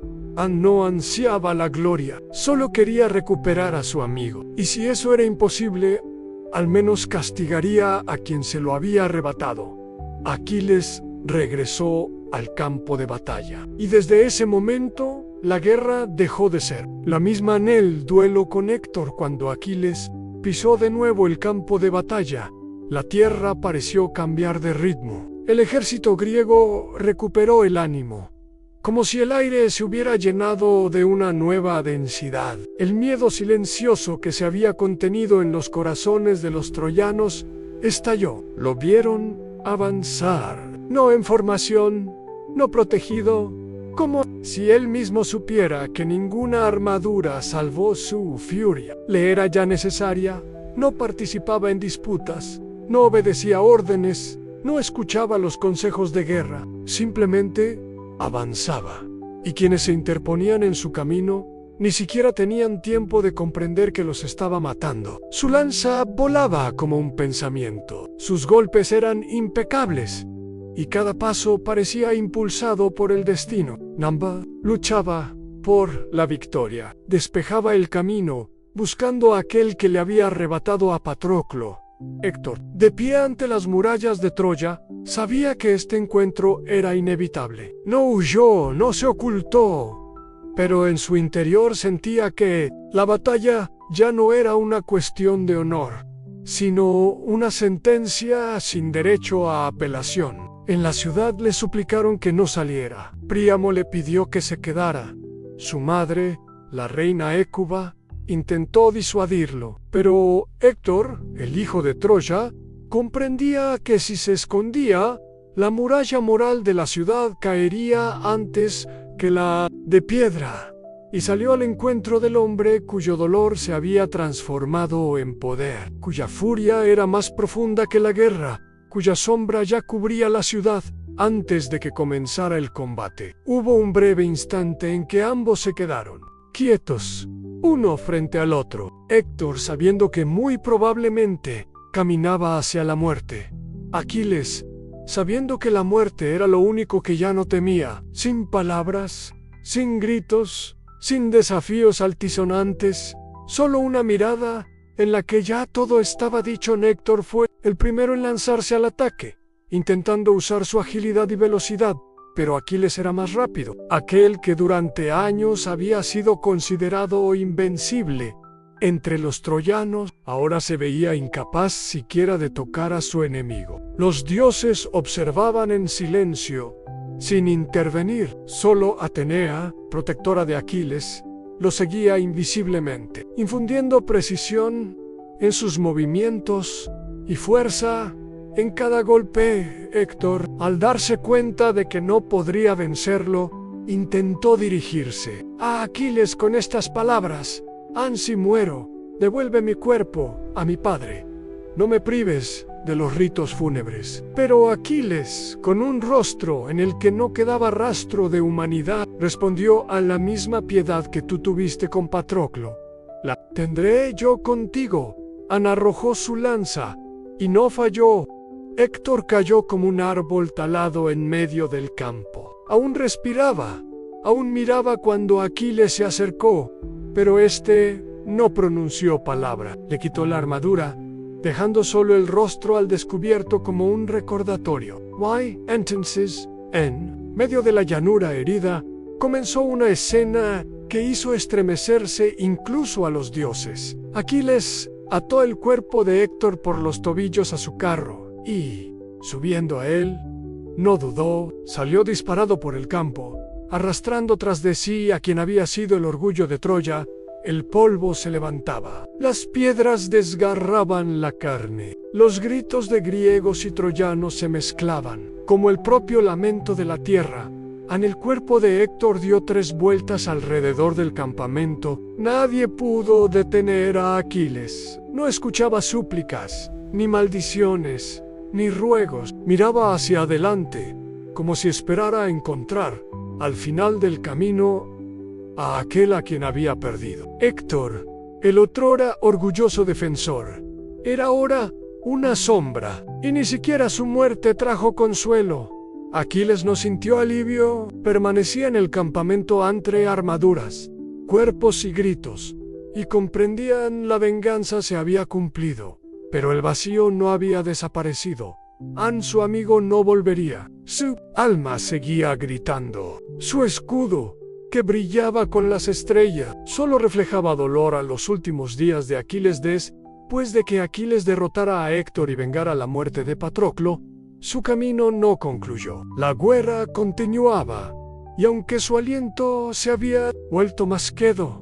No ansiaba la gloria, solo quería recuperar a su amigo. Y si eso era imposible, al menos castigaría a quien se lo había arrebatado. Aquiles regresó al campo de batalla. Y desde ese momento, la guerra dejó de ser la misma. En el duelo con Héctor, cuando Aquiles pisó de nuevo el campo de batalla, la tierra pareció cambiar de ritmo. El ejército griego recuperó el ánimo, como si el aire se hubiera llenado de una nueva densidad. El miedo silencioso que se había contenido en los corazones de los troyanos estalló. Lo vieron avanzar, no en formación, no protegido, como si él mismo supiera que ninguna armadura salvó su furia. Le era ya necesaria, no participaba en disputas, no obedecía órdenes, no escuchaba los consejos de guerra, simplemente avanzaba. Y quienes se interponían en su camino ni siquiera tenían tiempo de comprender que los estaba matando. Su lanza volaba como un pensamiento, sus golpes eran impecables, y cada paso parecía impulsado por el destino. Namba luchaba por la victoria, despejaba el camino, buscando a aquel que le había arrebatado a Patroclo. Héctor, de pie ante las murallas de Troya, sabía que este encuentro era inevitable. No huyó, no se ocultó, pero en su interior sentía que la batalla ya no era una cuestión de honor, sino una sentencia sin derecho a apelación. En la ciudad le suplicaron que no saliera. Príamo le pidió que se quedara. Su madre, la reina Hécuba, intentó disuadirlo, pero Héctor, el hijo de Troya, comprendía que si se escondía, la muralla moral de la ciudad caería antes que la de piedra, y salió al encuentro del hombre cuyo dolor se había transformado en poder, cuya furia era más profunda que la guerra, cuya sombra ya cubría la ciudad antes de que comenzara el combate. Hubo un breve instante en que ambos se quedaron quietos, uno frente al otro. Héctor, sabiendo que muy probablemente caminaba hacia la muerte. Aquiles, sabiendo que la muerte era lo único que ya no temía. Sin palabras, sin gritos, sin desafíos altisonantes, solo una mirada en la que ya todo estaba dicho. Héctor fue el primero en lanzarse al ataque, intentando usar su agilidad y velocidad. Pero Aquiles era más rápido. Aquel que durante años había sido considerado invencible entre los troyanos, ahora se veía incapaz siquiera de tocar a su enemigo. Los dioses observaban en silencio, sin intervenir. Solo Atenea, protectora de Aquiles, lo seguía invisiblemente, infundiendo precisión en sus movimientos y fuerza en cada golpe. Héctor, al darse cuenta de que no podría vencerlo, intentó dirigirse a Aquiles con estas palabras: «Ansi muero, devuelve mi cuerpo a mi padre. No me prives de los ritos fúnebres». Pero Aquiles, con un rostro en el que no quedaba rastro de humanidad, respondió: «A la misma piedad que tú tuviste con Patroclo, La tendré yo contigo. Ana arrojó su lanza, y no falló. Héctor cayó como un árbol talado en medio del campo. Aún respiraba, aún miraba cuando Aquiles se acercó, pero éste no pronunció palabra. Le quitó la armadura, dejando solo el rostro al descubierto como un recordatorio. Entonces, en medio de la llanura herida, comenzó una escena que hizo estremecerse incluso a los dioses. Aquiles ató el cuerpo de Héctor por los tobillos a su carro y, subiendo a él, no dudó, salió disparado por el campo, arrastrando tras de sí a quien había sido el orgullo de Troya. El polvo se levantaba, las piedras desgarraban la carne, los gritos de griegos y troyanos se mezclaban, como el propio lamento de la tierra. El cuerpo de Héctor dio 3 vueltas alrededor del campamento. Nadie pudo detener a Aquiles. No escuchaba súplicas, ni maldiciones, ni ruegos. Miraba hacia adelante, como si esperara encontrar, al final del camino, a aquel a quien había perdido. Héctor, el otrora orgulloso defensor, era ahora una sombra, y ni siquiera su muerte trajo consuelo. Aquiles no sintió alivio, permanecía en el campamento entre armaduras, cuerpos y gritos, y comprendían la venganza se había cumplido, pero el vacío no había desaparecido. Su amigo no volvería. Su alma seguía gritando. Su escudo, que brillaba con las estrellas, solo reflejaba dolor a los últimos días de Aquiles después de que Aquiles derrotara a Héctor y vengara la muerte de Patroclo. Su camino no concluyó. La guerra continuaba, y aunque su aliento se había vuelto más quedo,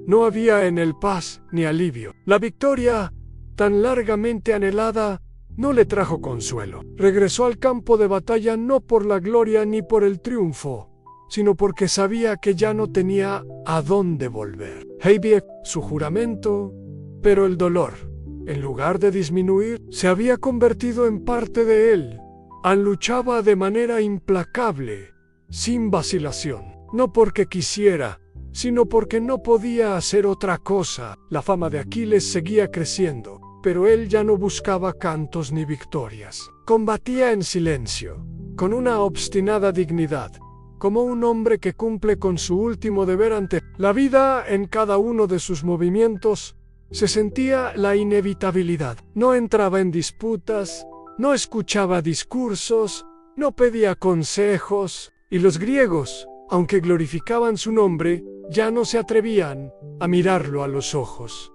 no había en él paz ni alivio. La victoria, tan largamente anhelada, no le trajo consuelo. Regresó al campo de batalla no por la gloria ni por el triunfo, sino porque sabía que ya no tenía a dónde volver. Heibie su juramento, pero el dolor, en lugar de disminuir, se había convertido en parte de él. Luchaba de manera implacable, sin vacilación, no porque quisiera, sino porque no podía hacer otra cosa. La fama de Aquiles seguía creciendo, pero él ya no buscaba cantos ni victorias. Combatía en silencio, con una obstinada dignidad, como un hombre que cumple con su último deber ante la vida. En cada uno de sus movimientos se sentía la inevitabilidad. No entraba en disputas, no escuchaba discursos, no pedía consejos, y los griegos, aunque glorificaban su nombre, ya no se atrevían a mirarlo a los ojos.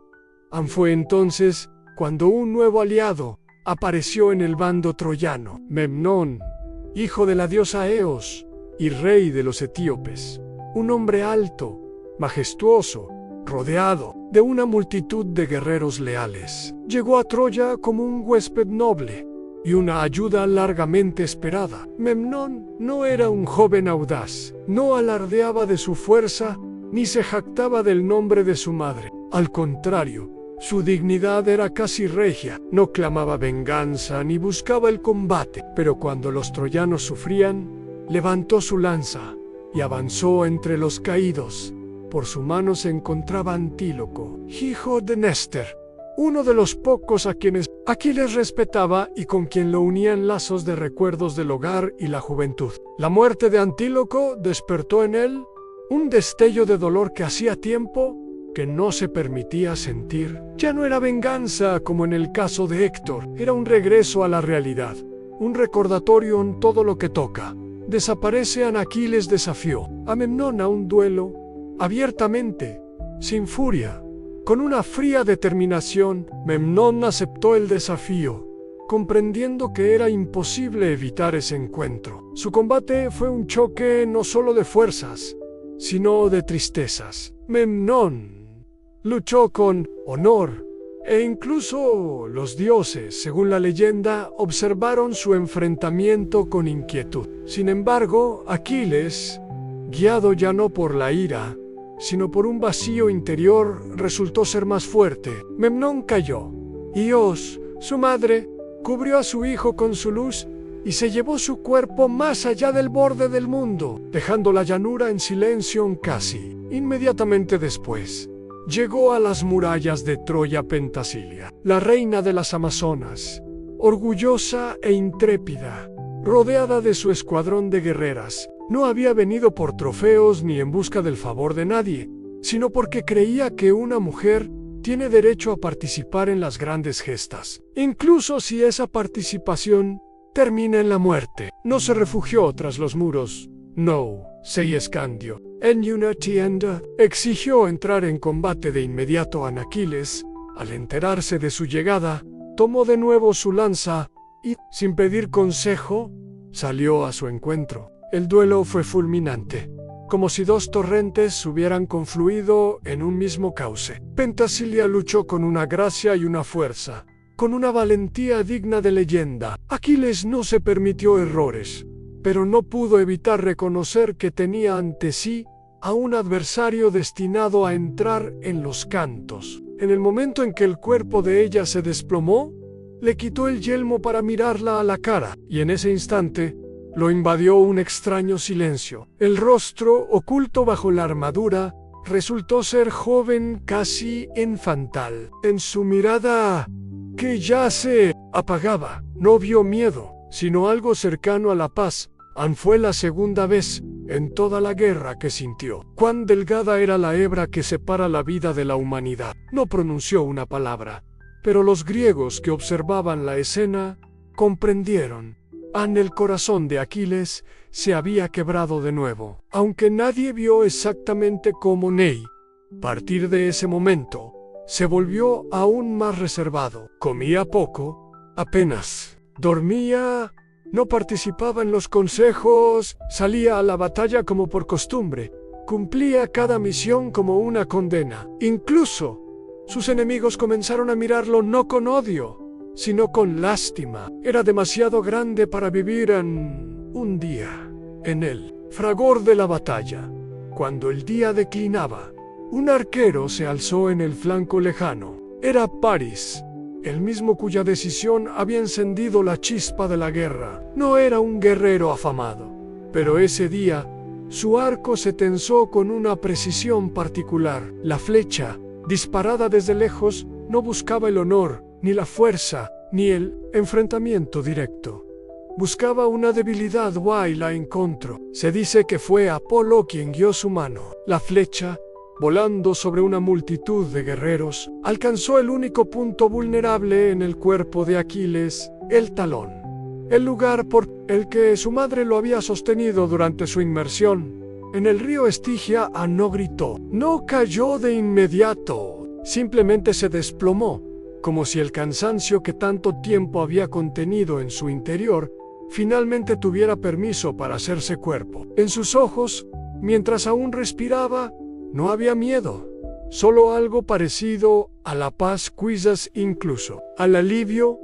Fue entonces cuando un nuevo aliado apareció en el bando troyano, Memnón, hijo de la diosa Eos y rey de los etíopes, un hombre alto, majestuoso, rodeado de una multitud de guerreros leales. Llegó a Troya como un huésped noble y una ayuda largamente esperada. Memnón no era un joven audaz, no alardeaba de su fuerza, ni se jactaba del nombre de su madre. Al contrario, su dignidad era casi regia, no clamaba venganza ni buscaba el combate, pero cuando los troyanos sufrían, levantó su lanza y avanzó entre los caídos. Por su mano se encontraba Antíloco, hijo de Néstor, uno de los pocos a quienes Aquiles respetaba y con quien lo unían lazos de recuerdos del hogar y la juventud. La muerte de Antíloco despertó en él un destello de dolor que hacía tiempo que no se permitía sentir. Ya no era venganza como en el caso de Héctor, era un regreso a la realidad, un recordatorio en todo lo que toca. Desaparece. Aquiles desafió a Memnón a un duelo, abiertamente, sin furia. Con una fría determinación, Memnón aceptó el desafío, comprendiendo que era imposible evitar ese encuentro. Su combate fue un choque no solo de fuerzas, sino de tristezas. Memnón luchó con honor, e incluso los dioses, según la leyenda, observaron su enfrentamiento con inquietud. Sin embargo, Aquiles, guiado ya no por la ira, sino por un vacío interior, resultó ser más fuerte. Memnón cayó. Ios, su madre, cubrió a su hijo con su luz y se llevó su cuerpo más allá del borde del mundo, dejando la llanura en silencio casi. Inmediatamente después, llegó a las murallas de Troya Pentasilia, la reina de las Amazonas, orgullosa e intrépida, rodeada de su escuadrón de guerreras. No había venido por trofeos ni en busca del favor de nadie, sino porque creía que una mujer tiene derecho a participar en las grandes gestas, incluso si esa participación termina en la muerte. No se refugió tras los muros. No, se escandió. En una tienda exigió entrar en combate de inmediato a Aquiles. Al enterarse de su llegada, tomó de nuevo su lanza y, sin pedir consejo, salió a su encuentro. El duelo fue fulminante, como si dos torrentes hubieran confluido en un mismo cauce. Pentasilia luchó con una gracia y una fuerza, con una valentía digna de leyenda. Aquiles no se permitió errores, pero no pudo evitar reconocer que tenía ante sí a un adversario destinado a entrar en los cantos. En el momento en que el cuerpo de ella se desplomó, le quitó el yelmo para mirarla a la cara, y en ese instante lo invadió un extraño silencio. El rostro, oculto bajo la armadura, resultó ser joven, casi infantil. En su mirada, que ya se apagaba, no vio miedo, sino algo cercano a la paz. Fue la segunda vez en toda la guerra que sintió. Cuán delgada era la hebra que separa la vida de la humanidad. No pronunció una palabra, pero los griegos que observaban la escena comprendieron. El corazón de Aquiles se había quebrado de nuevo. Aunque nadie vio exactamente cómo Ney, a partir de ese momento, se volvió aún más reservado. Comía poco, apenas dormía, no participaba en los consejos, salía a la batalla como por costumbre, cumplía cada misión como una condena. Incluso sus enemigos comenzaron a mirarlo no con odio, sino con lástima. Era demasiado grande para vivir un día en el fragor de la batalla. Cuando el día declinaba, un arquero se alzó en el flanco lejano. Era Paris, el mismo cuya decisión había encendido la chispa de la guerra. No era un guerrero afamado, pero ese día su arco se tensó con una precisión particular. La flecha, disparada desde lejos, no buscaba el honor, ni la fuerza, ni el enfrentamiento directo. Buscaba una debilidad y la encontró. Se dice que fue Apolo quien guió su mano. La flecha, volando sobre una multitud de guerreros, alcanzó el único punto vulnerable en el cuerpo de Aquiles, el talón, el lugar por el que su madre lo había sostenido durante su inmersión en el río Estigia. No gritó, no cayó de inmediato, simplemente se desplomó, como si el cansancio que tanto tiempo había contenido en su interior finalmente tuviera permiso para hacerse cuerpo. En sus ojos, mientras aún respiraba, no había miedo, solo algo parecido a la paz, quizás incluso al alivio.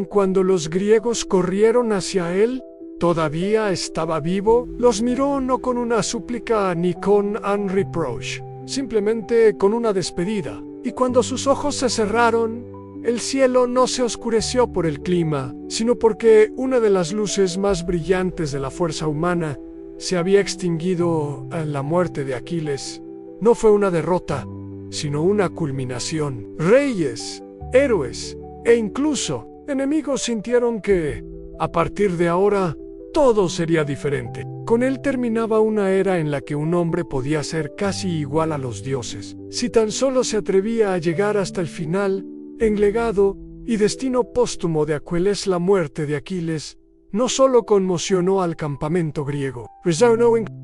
Cuando los griegos corrieron hacia él, todavía estaba vivo, los miró no con una súplica ni con un reproche, simplemente con una despedida. Y cuando sus ojos se cerraron, el cielo no se oscureció por el clima, sino porque una de las luces más brillantes de la fuerza humana se había extinguido en la muerte de Aquiles. No fue una derrota, sino una culminación. Reyes, héroes e incluso enemigos sintieron que, a partir de ahora, todo sería diferente. Con él terminaba una era en la que un hombre podía ser casi igual a los dioses, si tan solo se atrevía a llegar hasta el final. En legado y destino póstumo de Aquiles, la muerte de Aquiles no solo conmocionó al campamento griego.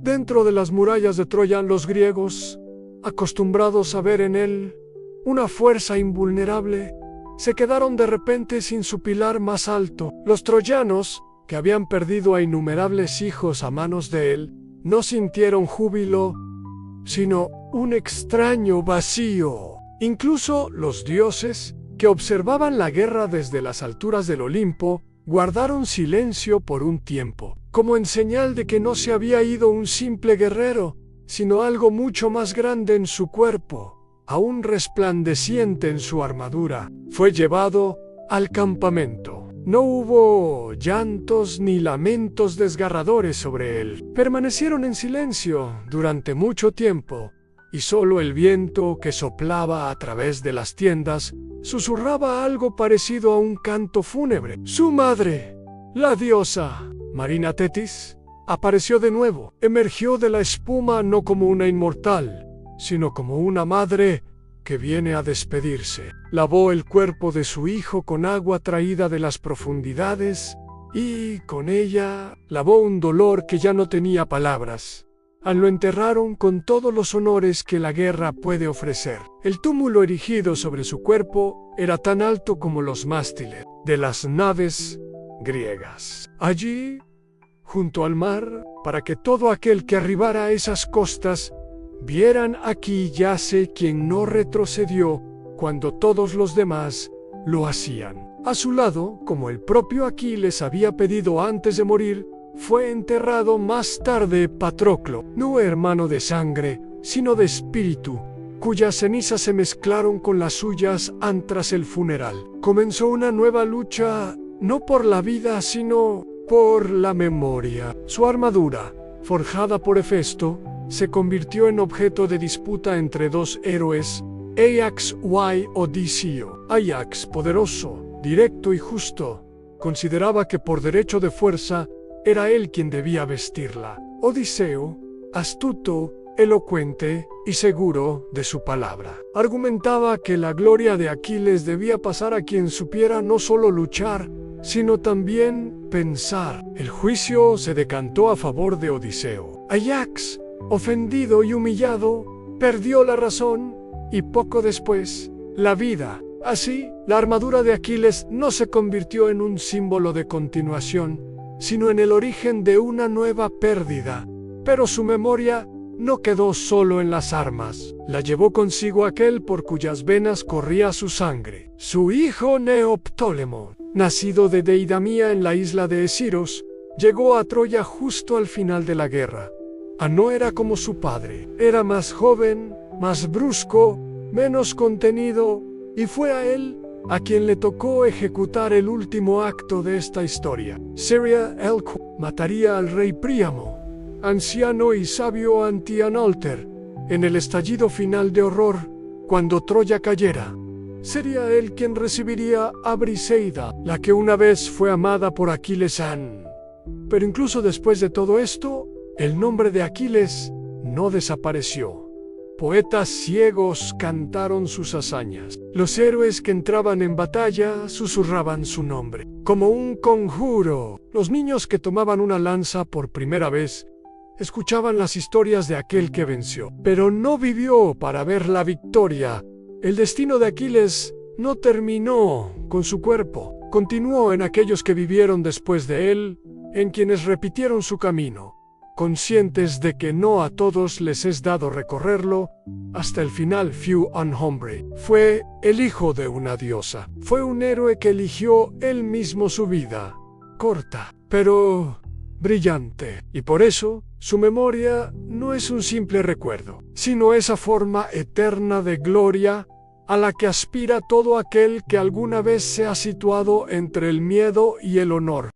Dentro de las murallas de Troya, los griegos, acostumbrados a ver en él una fuerza invulnerable, se quedaron de repente sin su pilar más alto. Los troyanos, que habían perdido a innumerables hijos a manos de él, no sintieron júbilo, sino un extraño vacío. Incluso los dioses, que observaban la guerra desde las alturas del Olimpo, guardaron silencio por un tiempo, como en señal de que no se había ido un simple guerrero, sino algo mucho más grande en su cuerpo, aún resplandeciente en su armadura. Fue llevado al campamento. No hubo llantos ni lamentos desgarradores sobre él. Permanecieron en silencio durante mucho tiempo, y solo el viento que soplaba a través de las tiendas susurraba algo parecido a un canto fúnebre. Su madre, la diosa Marina Tetis, apareció de nuevo. Emergió de la espuma no como una inmortal, sino como una madre que viene a despedirse. Lavó el cuerpo de su hijo con agua traída de las profundidades y, con ella, lavó un dolor que ya no tenía palabras. Lo enterraron con todos los honores que la guerra puede ofrecer. El túmulo erigido sobre su cuerpo era tan alto como los mástiles de las naves griegas. Allí, junto al mar, para que todo aquel que arribara a esas costas vieran: aquí yace quien no retrocedió cuando todos los demás lo hacían. A su lado, como el propio Aquiles había pedido antes de morir, fue enterrado más tarde Patroclo, no hermano de sangre, sino de espíritu, cuyas cenizas se mezclaron con las suyas tras el funeral. Comenzó una nueva lucha, no por la vida, sino por la memoria. Su armadura, forjada por Hefesto, se convirtió en objeto de disputa entre dos héroes, Ajax y Odiseo. Ajax, poderoso, directo y justo, consideraba que por derecho de fuerza era él quien debía vestirla. Odiseo, astuto, elocuente y seguro de su palabra, argumentaba que la gloria de Aquiles debía pasar a quien supiera no solo luchar, sino también pensar. El juicio se decantó a favor de Odiseo. Ajax, ofendido y humillado, perdió la razón y poco después, la vida. Así, la armadura de Aquiles no se convirtió en un símbolo de continuación, sino en el origen de una nueva pérdida. Pero su memoria no quedó solo en las armas. La llevó consigo aquel por cuyas venas corría su sangre. Su hijo Neoptólemo, nacido de Deidamía en la isla de Esiros, llegó a Troya justo al final de la guerra. No era como su padre. Era más joven, más brusco, menos contenido, y fue a él a quien le tocó ejecutar el último acto de esta historia. Sería él quien mataría al rey Príamo, anciano y sabio Antianólter, en el estallido final de horror, cuando Troya cayera. Sería él quien recibiría a Briseida, la que una vez fue amada por Aquiles. Pero incluso después de todo esto, el nombre de Aquiles no desapareció. Poetas ciegos cantaron sus hazañas. Los héroes que entraban en batalla susurraban su nombre, como un conjuro. Los niños que tomaban una lanza por primera vez escuchaban las historias de aquel que venció, pero no vivió para ver la victoria. El destino de Aquiles no terminó con su cuerpo, continuó en aquellos que vivieron después de él, en quienes repitieron su camino, conscientes de que no a todos les es dado recorrerlo hasta el final. Fue un hombre, fue el hijo de una diosa, fue un héroe que eligió él mismo su vida, corta, pero brillante, y por eso su memoria no es un simple recuerdo, sino esa forma eterna de gloria a la que aspira todo aquel que alguna vez se ha situado entre el miedo y el honor.